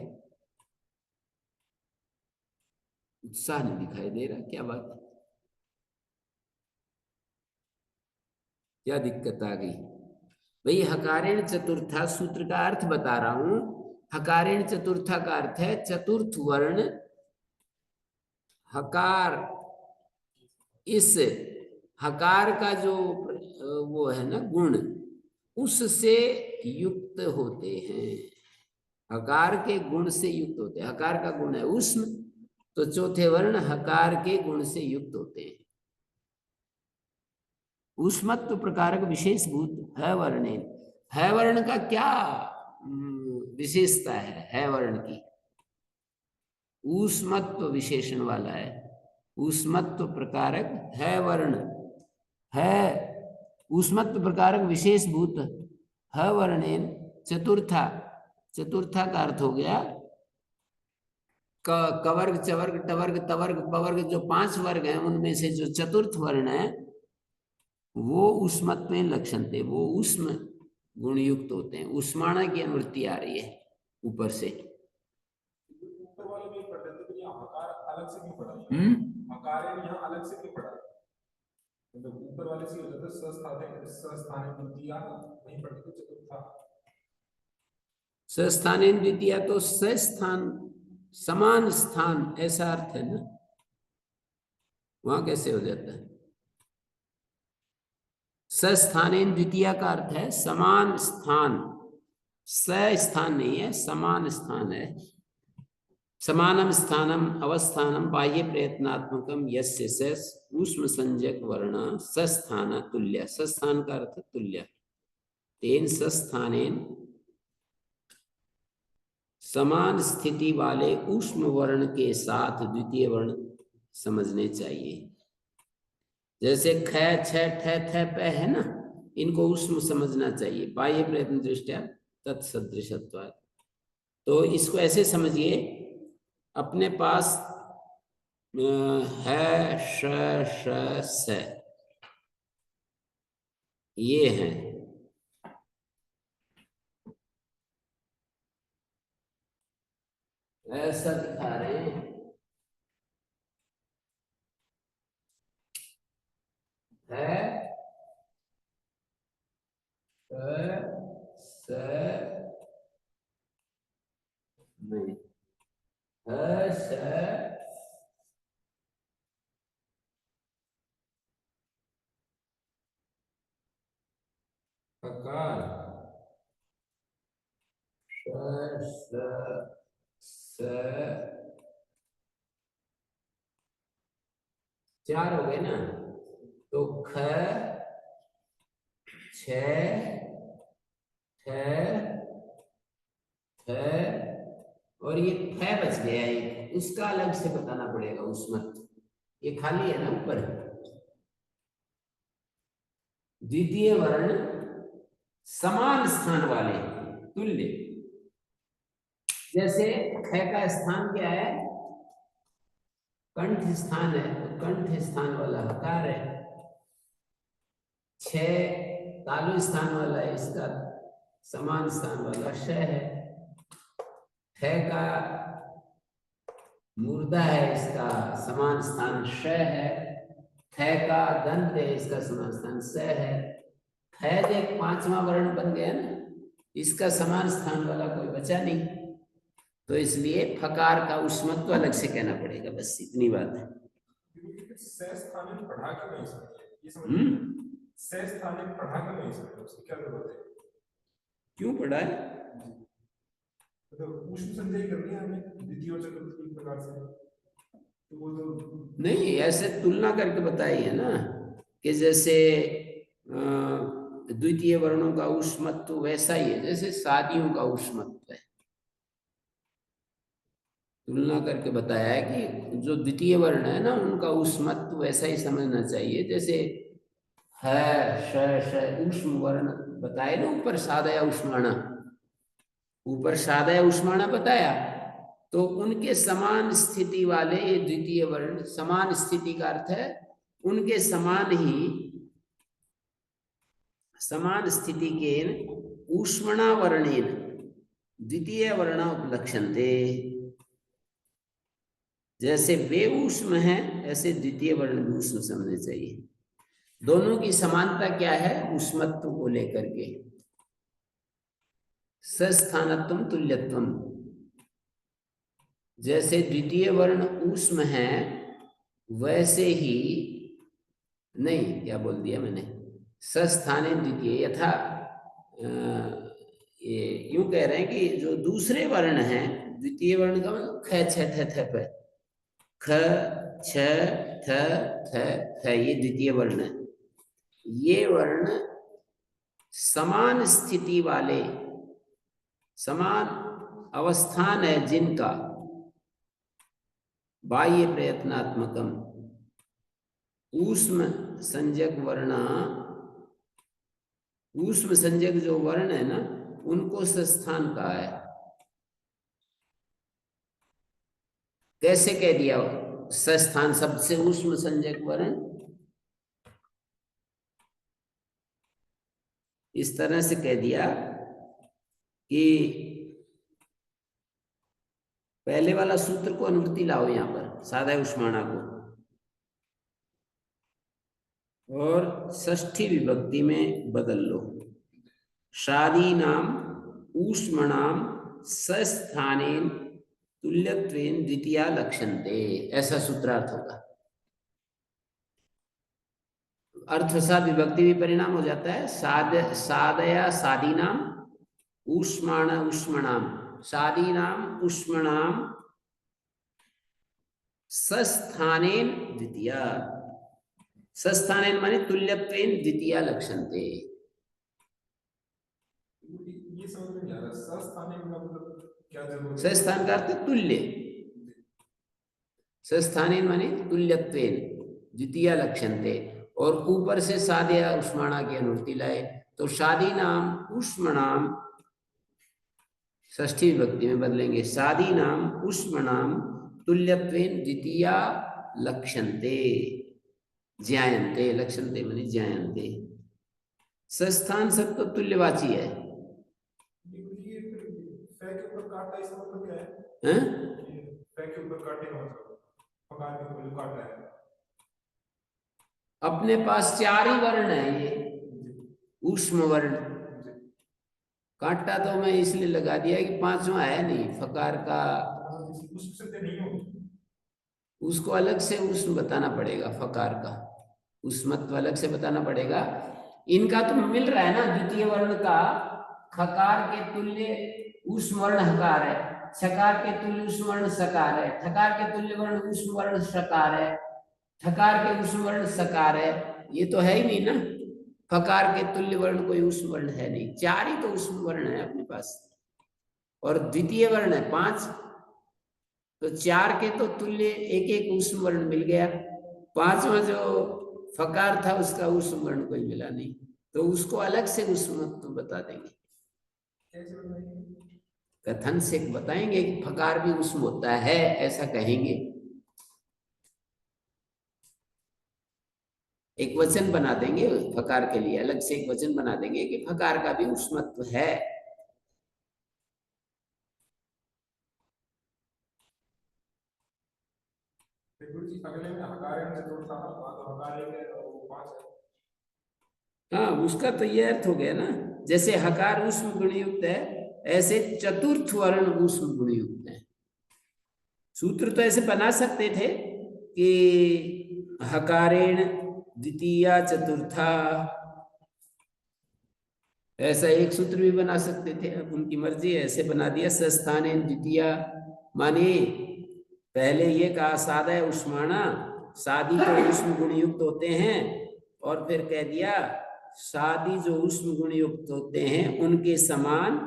उत्साह नहीं दिखाई दे रहा, क्या बात है? क्या दिक्कत आ गई भाई? हकारेण चतुर्था सूत्र का अर्थ बता रहा हूं। हकारेण चतुर्था का अर्थ है चतुर्थ वर्ण हकार, इस हकार का जो वो है ना गुण, उससे युक्त होते हैं, हकार के गुण से युक्त होते हैं। हकार का गुण है ऊष्म, तो चौथे वर्ण हकार के गुण से युक्त होते हैं। ऊष्मत्व प्रकारक विशेष भूत है वर्णे, है वर्ण का क्या विशेषता है वर्ण की? ऊष्मत्व विशेषण वाला है, ऊष्मत्व प्रकारक है वर्ण है, ऊष्मत्व प्रकारक विशेष भूत है वर्णेन चतुर्था, चतुर्था का अर्थ हो गया कवर्ग चवर्ग टवर्ग तवर्ग पवर्ग, जो 5 वर्ग हैं उनमें से जो चतुर्थ वर्ण है वो ऊष्मत्व लक्षण थे, वो ऊष्म गुण युक्त होते हैं। उष्माणा की अनुवृत्ति आ रही है ऊपर से। ऊपर वाले में पढ़ रहे थे तो यहाँ हकार अलग से क्यों पढ़ा? हकार है यहाँ अलग से क्यों पढ़ा? मतलब ऊपर वाले से हो जाता सस्थाने द्वितीया नहीं पढ़ते तो चतुर्था। सस्थाने द्वितीया तो सस्थान समान स्थान ऐसा अर्थ है ना, वहां कैसे हो जाता है? सस्थाने द्वितीया का अर्थ है समान स्थान, स स्थान नहीं है, समान स्थान है, समानम स्थानम अवस्थानम बाह्य प्रयत्नात्मकम यस्य स ऊष्म संज्ञक वर्ण सस्थान तुल्य, सस्थान का अर्थ तुल्य, तेन सस्थानेन समान स्थिति वाले ऊष्म वर्ण के साथ द्वितीय वर्ण समझने चाहिए। जैसे ख, छ, ठ, थ, प है ना, इनको ऊष्म समझना चाहिए बाह्य प्रयत्न दृष्टया तत्सदृशत्वात्। तो इसको ऐसे समझिए, अपने पास है श, स, ये हैं, ऐसा दिखा रहे हैं, है स, नहीं, है स, ककार, स, चार हो गए ना, तो ख, छ, ठ, थ और ये फ बच गया एक, उसका अलग से बताना पड़ेगा उसमत। ये खाली है ना ऊपर, द्वितीय वर्ण समान स्थान वाले तुल्य। जैसे ख का स्थान क्या है, कंठ स्थान है, तो कंठ स्थान वाला हकार है। छ तालु स्थान वाला है, इसका समान स्थान वाला श है। ठ का मूर्धा है, इसका समान स्थान श है। थ का दंत है, इसका समान स्थान स है। थ एक पांचवा वर्ण बन गया ना, इसका समान स्थान वाला कोई बचा नहीं, तो इसलिए फकार का उष्मत्व अलग से कहना पड़ेगा, बस इतनी बात है। पढ़ा के नहीं समझ, स्थानिक पढ़ा के नहीं समझ, उसकी क्या जरूरत है? क्यों पढ़ा है? तो ऊष्म संदेह करनी है हमें द्वितीय और चतुर्थी प्रकार से, तो वो तो नहीं, ऐसे तुलना करके बताई है ना, कि जैसे द्वितीय वर्णों का ऊष्मत्व वैसा ही है जैसे शादियों का ऊष्मत्व है। तुलना करके बताया है कि जो द्वितीय वर्ण है ना, उनका ऊष्मत्व वैसा ही समझना चाहिए जैसे है श ऊष्म वर्ण बताए ना ऊपर, सादया उष्माणा, ऊपर सादया उष्माणा बताया, तो उनके समान स्थिति वाले ये द्वितीय वर्ण, समान स्थिति का अर्थ है उनके समान ही, समान स्थिति के ऊष्मणा वर्णेन द्वितीय वर्ण उपलक्षन्ते। जैसे वे ऊष्म है, ऐसे द्वितीय वर्ण भी ऊष्म समझने चाहिए। दोनों की समानता क्या है, ऊष्मत्व को लेकर के, सस्थानत्वम तुल्यत्वम। जैसे द्वितीय वर्ण ऊष्म है, वैसे ही, नहीं क्या बोल दिया मैंने, सस्थाने द्वितीय, यथा ये यूं कह रहे हैं कि जो दूसरे वर्ण हैं, द्वितीय वर्ण का मतलब ख छ ठ थ प, ख छ ठ थ थ, ये द्वितीय वर्ण है। ये वर्ण समान स्थिति वाले, समान अवस्थान है जिनका, बाह्य प्रयत्नात्मकम ऊष्म संज्ञक वर्ण, ऊष्म संज्ञक जो वर्ण है ना, उनको सस्थान कहा है। कैसे कह दिया सस्थान शब्द से ऊष्म संज्ञक वर्ण, इस तरह से कह दिया कि पहले वाला सूत्र को अनुवृत्ति लाओ यहां पर, सादा उष्माणा को, और षष्ठी विभक्ति में बदल लो, शादी नाम ऊष्मणाम सस्थानेन तुल्यत्वेन द्वितीया लक्षन्ते, ऐसा सूत्रार्थ होगा। अर्थसाद विभक्ति भी परिणाम हो जाता है, सादया सादी नाम ऊष्माण उष्मणाम, शादी नाम उष्मणाम सस्थानेन द्वितीया, सस्थानेन माने तुल्यत्वेन द्वितीया लक्षन्ते। ये समझ में नहीं आ रहा, सस्थाने का मतलब क्या जरूरी है? सस्थान का अर्थ तुल्य, सस्थानेन माने तुल्यत्वेन द्वितीया लक्षन्ते, और ऊपर से सादया उष्माणा की अनुवृत्ति लाए, तो शादी नाम उष्मणाम, षष्ठी विभक्ति में बदलेंगे, शादी नाम उष्मणाम तुल्यत्वेन द्वितीया लक्षन्ते, ज्यायन्ते, लक्षन्ते माने ज्यायन्ते। संस्थान सब तो तुल्यवाची है। ये फै के ऊपर काटा, इसका मतलब क्या है? हैं? फै के ऊपर काटे का मतलब फकार के ऊपर काटा है। अपने पास 4 ही वर्ण है ये ऊष्म वर्ण, काटा तो मैं इसलिए लगा दिया कि 5वां है नहीं फकार का, उससे नहीं होगी, उसको अलग से उष्म बताना पड़ेगा, फकार का उष्मत्व अलग से बताना पड़ेगा। इनका तो मिल रहा है ना, द्वितीय वर्ण का खकार के तुल्य उष्म वर्ण हकार है, छकार के तुल्य उष्म वर्ण सकार है, ठकार के तुल्य वर्ण उष्म वर्ण शकार है, ठकार के उष्म वर्ण सकार है। ये तो है ही नहीं ना, फकार के तुल्य वर्ण कोई उष्म वर्ण है नहीं, 4 ही तो उष्म वर्ण है अपने पास, और द्वितीय वर्ण है 5, तो 4 के तो तुल्य एक एक उष्म वर्ण मिल गया, 5वां जो फकार था उसका उष्म वर्ण कोई मिला नहीं, तो उसको अलग से उष्मत्व बता देंगे। कैसे बताएंगे? कथन से बताएंगे कि फकार भी उष्म होता है, ऐसा कहेंगे, एक वचन बना देंगे फकार के लिए, अलग से एक वचन बना देंगे कि फकार का भी उष्मत्व है। गुरुजी अगले में हकारेण चतुर्था, तो हकारे के 5 है। हाँ, उसका तो ये अर्थ हो गया ना, जैसे हकार उष्म गुणयुक्त है, ऐसे चतुर्थ वर्ण उष्म गुणयुक्त है। सूत्र तो ऐसे बना सकते थे कि हकारेण द्वितीया चतुर्था, ऐसा एक सूत्र भी बना सकते थे, अब उनकी मर्जी है, ऐसे बना दिया। सस्थानेन द्वितीया माने पहले ये कहा सादय उष्माणा, शादी तो उष्म गुणयुक्त होते हैं, और फिर कह दिया शादी जो उष्म गुणयुक्त होते हैं उनके समान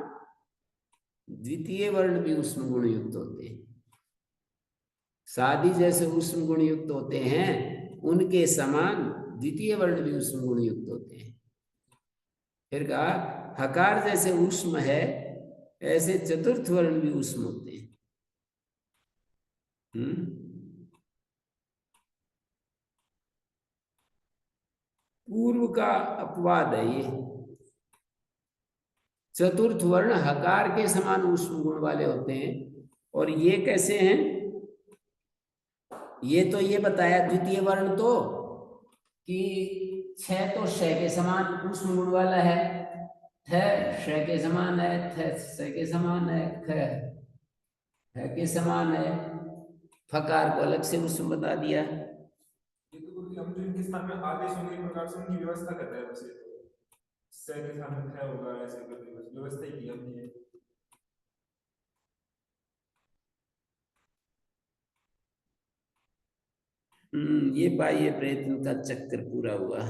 द्वितीय वर्ण भी उष्म गुणयुक्त होते हैं, शादी जैसे उष्म गुणयुक्त होते हैं उनके समान द्वितीय वर्ण भी उष्म गुणयुक्त होते हैं। फिर कहा हकार जैसे उष्म है ऐसे चतुर्थ वर्ण भी उष्म होते हैं। पूर्व का अपवाद है ये, चतुर्थ वर्ण हकार के समान उष्म गुण वाले होते हैं, और ये कैसे हैं, ये तो ये बताया द्वितीय वर्ण तो कि छ तो श के समान उष्म गुण वाला है, थ श के समान है, थ स के समान है, ख के समान है, फकार को अलग से उष्म बता दिया। ये तो गुरुजी हम जो इनके स्थान में आदेश होंगे एक प्रकार से उनकी व्यवस्था कर रहे हैं, वैसे स के स्थान में थ होगा, ऐसे करके व्यवस्था ही की हमने। ये बाह्य प्रयत्न का चक्कर पूरा हुआ।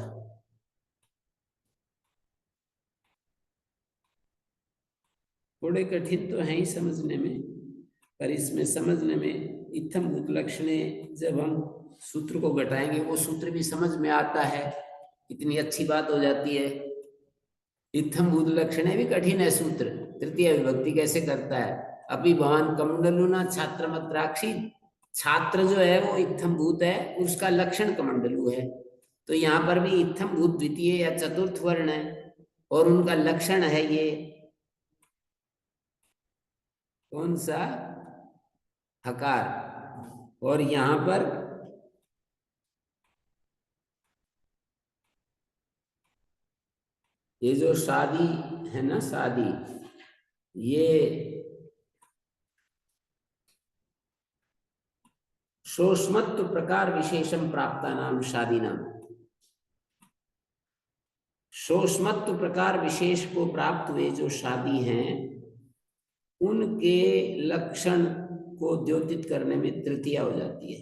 थोड़े कठिन तो है ही समझने में, पर इसमें समझने में इत्थम भूत लक्षणे जब हम सूत्र को घटाएंगे वो सूत्र भी समझ में आता है, इतनी अच्छी बात हो जाती है। इत्थम भूत लक्षणे भी कठिन है सूत्र, तृतीय विभक्ति कैसे करता है, अभी भवान कमंडलुना छात्र मत्राक्षी, छात्र जो है वो इत्थम भूत है, उसका लक्षण कमंडलु है, तो यहाँ पर भी इत्थम भूत द्वितीय या चतुर्थ वर्ण है और उनका लक्षण है ये कौन सा, हकार, और यहाँ पर ये जो शादी है ना, शादी ये शोष्मत्व प्रकार विशेषम प्राप्ता नाम शादी नाम, शोष्मत्व प्रकार विशेष को प्राप्त हुए जो शादी हैं उनके लक्षण को द्योतित करने में तृतीया हो जाती है।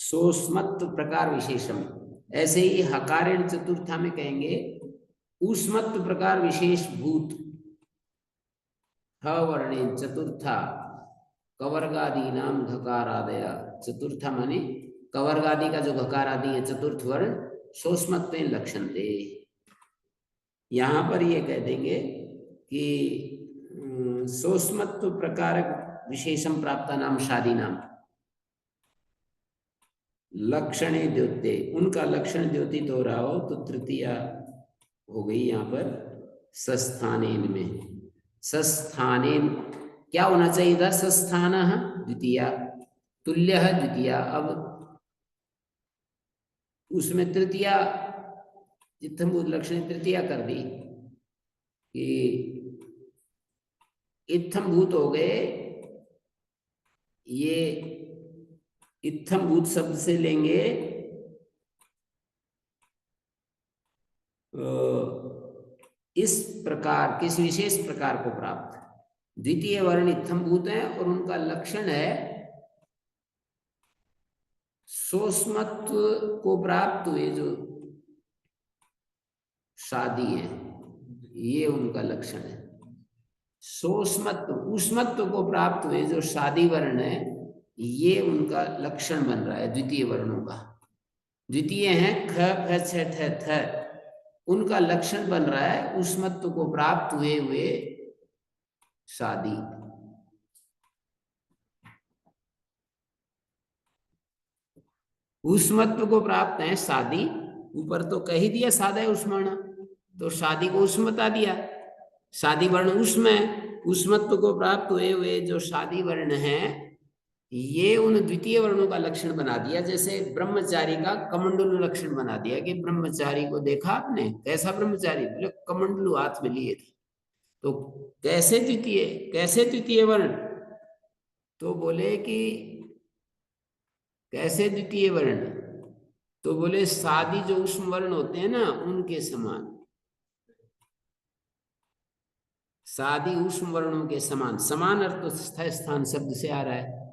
सोस्मत्व प्रकार विशेषम। ऐसे ही हकारेण चतुर्था में कहेंगे ऊष्मत्व प्रकार विशेष भूत ह वर्णे चतुर्था कवर्गादि नाम घकारादय। चतुर्था माने कवर्गादि का जो घकार आदि है चतुर्थ वर्ण सोस्मत्व लक्षण दे। यहां पर ये कह देंगे कि सोस्मत्व प्रकार विशेषम प्राप्त नाम शादी नाम लक्षणे द्योते, उनका लक्षण द्योतित हो रहा हो तो तृतीया हो गई यहाँ पर सस्थानेन में। सस्थानेन क्या होना चाहिए था? सस्थान द्वितीया, तुल्य द्वितीया। अब उसमें तृतीया इत्थम्भूत लक्षण तृतीया कर दी कि इत्थम्भूत हो गए। ये इत्थम्भूत शब्द से लेंगे इस प्रकार, किस विशेष प्रकार को प्राप्त। द्वितीय वर्ण इत्थम्भूत है और उनका लक्षण है सोस्मत्व को प्राप्त हुए जो शादी है, ये उनका लक्षण है। सोस्मत्व ऊष्मत्व को प्राप्त हुए जो शादी वर्ण है, ये उनका लक्षण बन रहा है द्वितीय वर्णों का। द्वितीय है ख फ छ ठ थ, उनका लक्षण बन रहा है ऊष्मत्व को प्राप्त हुए हुए शादी। ऊष्मत्व को प्राप्त है शादी, ऊपर तो कह ही दिया सादा है उष्मण, तो शादी को उष्म बता दिया। शादी वर्ण उष्म है, उष्मत्व को प्राप्त हुए हुए जो शादी वर्ण है, ये उन द्वितीय वर्णों का लक्षण बना दिया। जैसे ब्रह्मचारी का कमंडलु लक्षण बना दिया कि ब्रह्मचारी को देखा आपने, कैसा ब्रह्मचारी? बोले कमंडलु हाथ में लिए थे। तो कैसे द्वितीय, कैसे द्वितीय वर्ण? तो बोले कि कैसे द्वितीय वर्ण? तो बोले शादी जो उष्म वर्ण होते हैं ना, उनके समान। शादी उष्म वर्णों के समान, समान अर्थ तो स्थान शब्द से आ रहा है।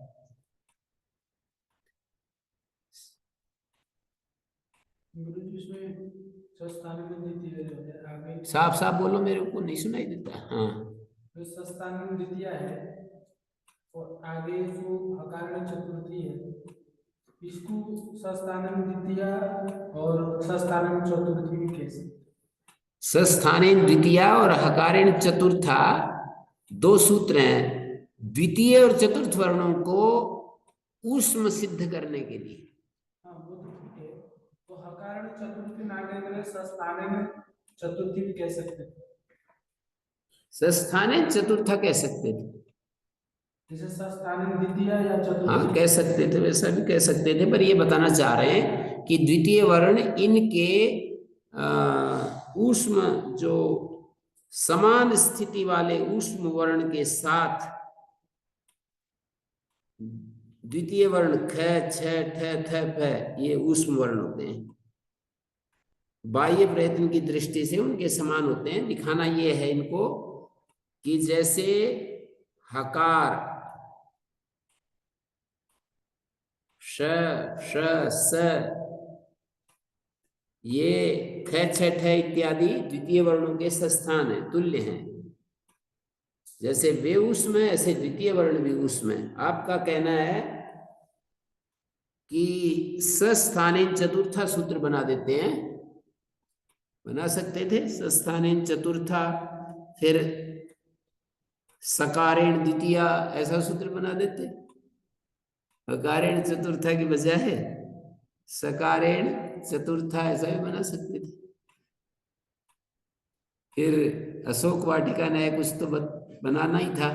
साफ साफ बोलो, मेरे को नहीं सुनाई देता। हाँ, जो सस्थान में द्वितीय है और आगे जो हकारण चतुर्थी है, इसको सस्थान में द्वितीय और सस्थान में चतुर्थी भी कह सकते। सस्थानेन द्वितीया और हकारेण चतुर्था दो सूत्र हैं द्वितीय और चतुर्थ वर्णों को ऊष्म सिद्ध करने के लिए। हाँ, वो तो ठीक है। तो हकारण चतुर्थी नागेंद्र सस्थानेन चतुर्थी भी कह सकते थे। सस्थानेन चतुर्था कह सकते थे, जैसे सस्थानेन द्वितीय या चतुर्थी। हाँ कह सकते थे, वैसा भी कह सकते थे, पर ये बताना चाह रहे हैं कि द्वितीय वर्ण इनके ऊष्म जो समान स्थिति वाले ऊष्म वर्ण के साथ द्वितीय वर्ण ख छ ठ थ फ, ये ऊष्म वर्ण होते हैं। बाह्य प्रयत्न की दृष्टि से उनके समान होते हैं। दिखाना ये है इनको कि जैसे हकार श श स, ये ख छ ठ इत्यादि द्वितीय वर्णों के सस्थान है, तुल्य हैं। जैसे वे उसमें, ऐसे द्वितीय वर्ण भी उसमें। आपका कहना है कि सस्थानेन चतुर्था सूत्र बना देते हैं, बना सकते थे सस्थानेन चतुर्था, फिर सकारेण द्वितीया, ऐसा सूत्र बना देते। हकारेण चतुर्था की बजाय सकारेण चतुर्था ऐसा भी बना सकते थे। फिर अशोक वाटिका ने कुछ तो बनाना ही था,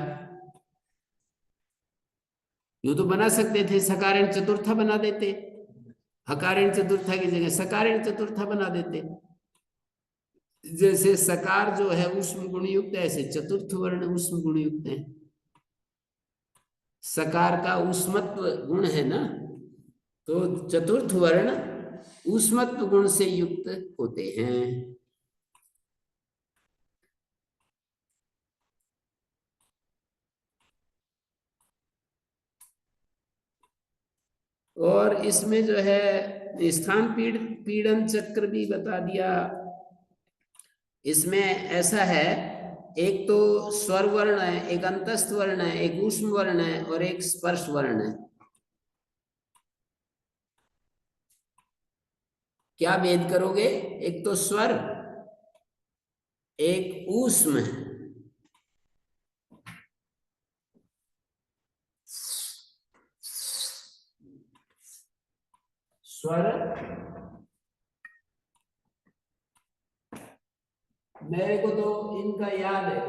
यूं तो बना सकते थे सकारेण चतुर्था बना देते, हकारेण चतुर्था की जगह सकारेण चतुर्था बना देते। जैसे सकार जो है उष्म गुणयुक्त है, ऐसे चतुर्थ वर्ण उष्म गुणयुक्त है। सकार का उष्मत्व गुण है ना, तो चतुर्थ वर्ण उष्मत्व गुण से युक्त होते हैं। और इसमें जो है स्थान पीड़न चक्र भी बता दिया। इसमें ऐसा है, एक तो स्वर वर्ण है, एक अंतस्थ वर्ण है, एक ऊष्म वर्ण है और एक स्पर्श वर्ण है। क्या भेद करोगे? एक तो स्वर, एक ऊष्म। स्वर, मेरे को तो इनका याद है,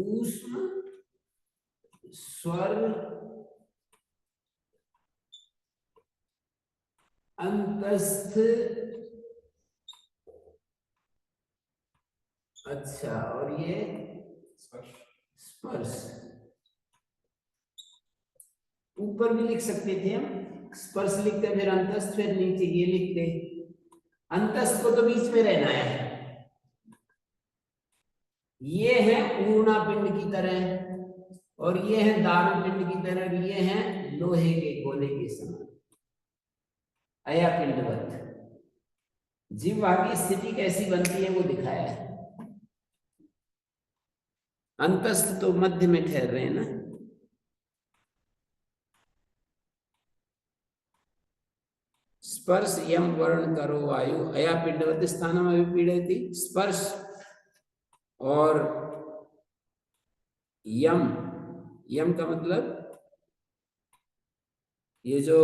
ऊष्म, स्वर, अंतस्थ, अच्छा, और ये स्पर्श। ऊपर भी लिख सकते थे हम, स्पर्श लिखते फिर अंतस्थ, फिर नीचे ये लिखते। अंतस्थ को तो बीच में रहना है। ये है ऊर्णा पिंड की तरह और ये है दारू पिंड की तरह, ये है लोहे के गोले के समान, अया पिंडवत। जिह्वा की स्थिति कैसी बनती है वो दिखाया है। अंतस्थ तो मध्य में ठहर रहे हैं ना। स्पर्श यम वर्ण करो वायु अया पिंडवत स्थानम अभिपीड़यति। स्पर्श और यम, यम का मतलब ये जो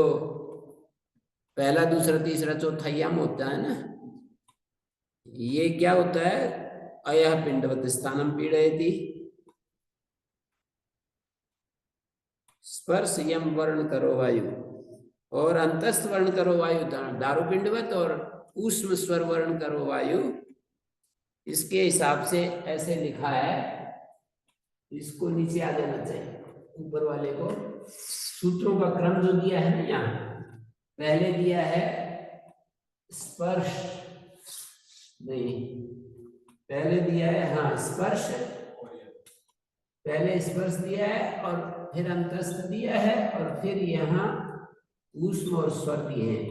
पहला दूसरा तीसरा चौथा यम होता है ना, ये क्या होता है? अया पिंडवत स्थानम पीड़यति। स्पर्श यम वर्ण करो वायु और अंतस्थ वर्ण करो वायु दारू पिंडवत और ऊष्म स्वर वर्ण करो वायु। इसके हिसाब से ऐसे लिखा है, इसको नीचे आ जाना चाहिए, ऊपर वाले को। सूत्रों का क्रम जो दिया है ना, यहाँ पहले दिया है स्पर्श, नहीं पहले दिया है, हाँ स्पर्श, पहले स्पर्श दिया है और फिर अंतस्थ दिया है और फिर यहाँ ऊष्म और स्वर दिए हैं,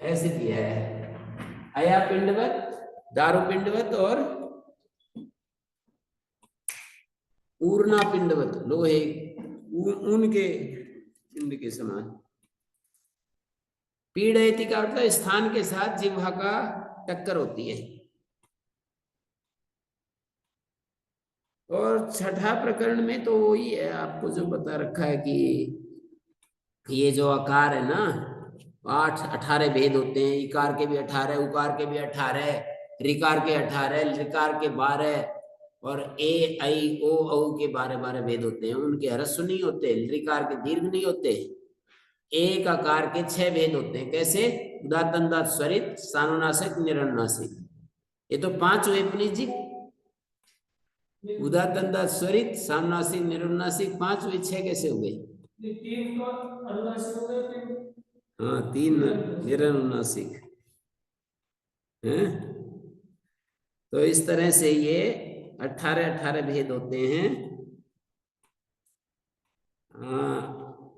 ऐसे दिया है। अया पिंडवत, दारू पिंडवत और ऊर्णा पिंडवत, लोहे ऊन के पिंड के समान। पीड़यति का अर्थ स्थान के साथ जिह्वा का टक्कर होती है। और छठा प्रकरण में तो वही है, आपको जो बता रखा है कि ये जो आकार है ना, 18 भेद होते हैं। इकार के भी 18, उकार के भी 18, ऋकार के 18, ऋकार के 12 और ए आई ओ औ के 12 भेद होते हैं। उनके ह्रस्व नहीं होते, ऋकार के दीर्घ नहीं होते। एक आकार के 6 भेद होते हैं। कैसे? उदात्त अंदात स्वरित सानुनासिक निरनुनासिक। ये तो 5 हुए पुनीत जी। उदात्त अंदात स्वरित सानुनासिक निरनुनासिक 5 हुए, 6 कैसे हो गए? 3 तो अनुनासिक हो गए, 3 हाँ 3 निरनुनासिक है। तो इस तरह से ये 18 भेद होते हैं।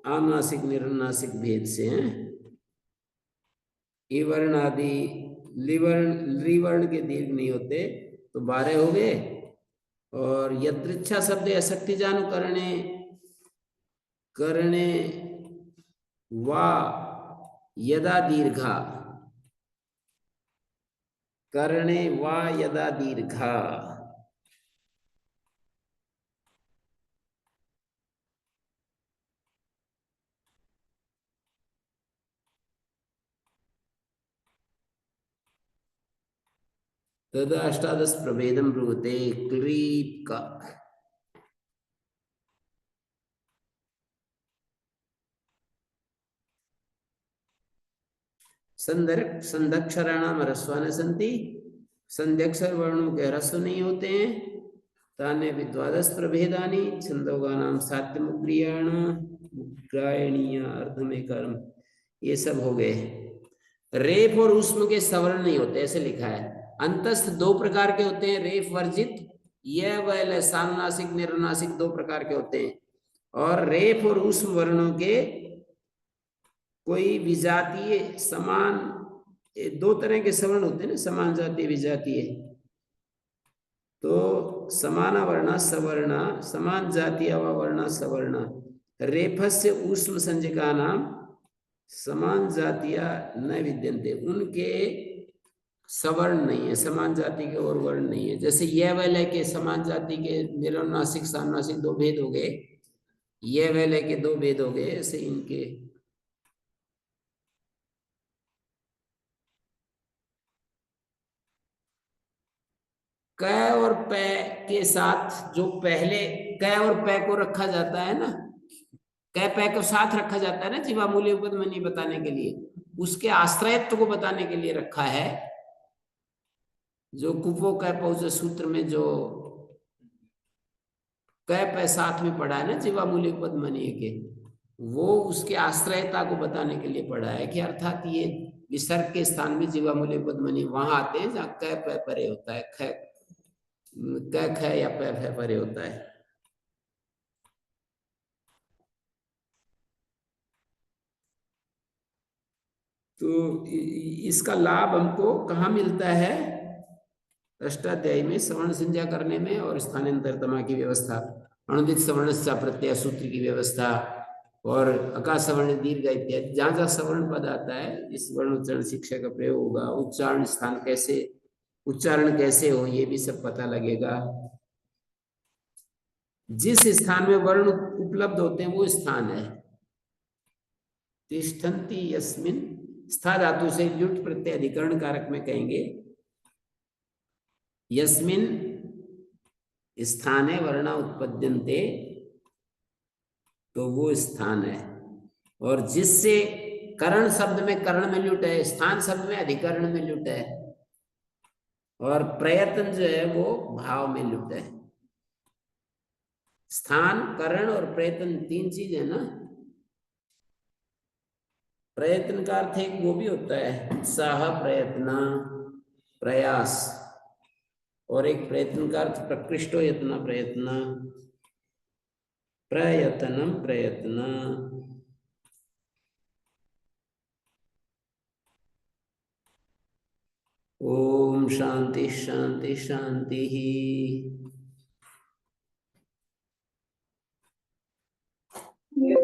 अनुनासिक निरनुनासिक भेद से हैं। ईवर्ण आदि लिवर्ण के दीर्घ नहीं होते, तो 12 हो गए। और यदृच्छा शब्द अशक्ति जानू करणे करणे वा यदा दीर्घा, करणे वा यदा दीर्घा। तद 18 प्रभेदम ब्रूते क्लीप का। संध्यक्षराणाम ह्रस्वान् सन्ति, संध्यक्षर वर्णों के ह्रस्व नहीं होते हैं। तान्य भी 12 प्रभेदानि छंदोगानाम सात्यमुग्रियाण मुग्रायणीय अर्धमेकरम। ये सब हो गए। रेफ और ऊष्म के सवर्ण नहीं होते, ऐसे लिखा है। अंतस्थ 2 प्रकार के होते हैं, रेफ वर्जित, यह वह सानुनासिक निरनुनासिक 2 प्रकार के होते हैं। और रेफ और ऊष्म वर्णों के कोई विजातीय समान, दो तरह के सवर्ण होते हैं ना, समान जातीय विजातीय। तो समाना वर्णा सवर्णा समान जातीय वर्णा सवर्णा रेफस्य ऊष्म संज्ञका नाम समान जातिया न विद्यन्ते, उनके सवर्ण नहीं है, समान जाति के और वर्ण नहीं है। जैसे ये वैलय के समान जाति के निरनुनासिक सानुनासिक दो भेद हो गए, ये वैलय के दो भेद हो गए, ऐसे इनके क और पै के साथ जो पहले क और पै को रखा जाता है ना, क पै को साथ रखा जाता है ना जीवामूल्य उपपदमनी बताने के लिए, उसके आश्रयत्व को बताने के लिए रखा है। जो कुपो क पौज सूत्र में जो क पै साथ में पढ़ा है ना जीवामूल्य उपपदमनी के, वो उसके आश्रयता को बताने के लिए पढ़ा है कि अर्थात ये विसर्ग के स्थान में जीवामूल्य उपपदमनी वहां आते हैं जहाँ क पै परे होता है, क ख या पै फै परे होता है। तो इसका लाभ हमको कहाँ मिलता है? अष्टाध्यायी में सवर्ण संज्ञा करने में और स्थानांतरतमा की व्यवस्था, अनुदित सवर्ण प्रत्यय सूत्र की व्यवस्था और अका सवर्ण दीर्घ इत्यादि, जहाँ जहाँ सवर्ण पद आता है इस वर्ण उच्चारण शिक्षा का प्रयोग होगा। उच्चारण स्थान कैसे, उच्चारण कैसे हो, ये भी सब पता लगेगा। जिस स्थान में वर्ण उपलब्ध होते हैं वो स्थान है। तिष्ठन्ति यस्मिन, स्था धातु से ल्युट प्रत्यय अधिकरण कारक में कहेंगे यस्मिन स्थाने वर्णा उत्पद्यन्ते, तो वो स्थान है। और जिससे करण शब्द में कर्ण में ल्युट है, स्थान शब्द में अधिकरण में ल्युट है, और प्रयत्न जो है वो भाव में ल्युट है। स्थान, करण और प्रयत्न तीन चीज है ना। प्रयत्न का अर्थ एक वो भी होता है उत्साह प्रयत्न प्रयास, और एक प्रयत्न का अर्थ प्रकृष्टो यत्न प्रयत्न प्रयत्नम प्रयत्न। ओम शांति शांति शांति। ये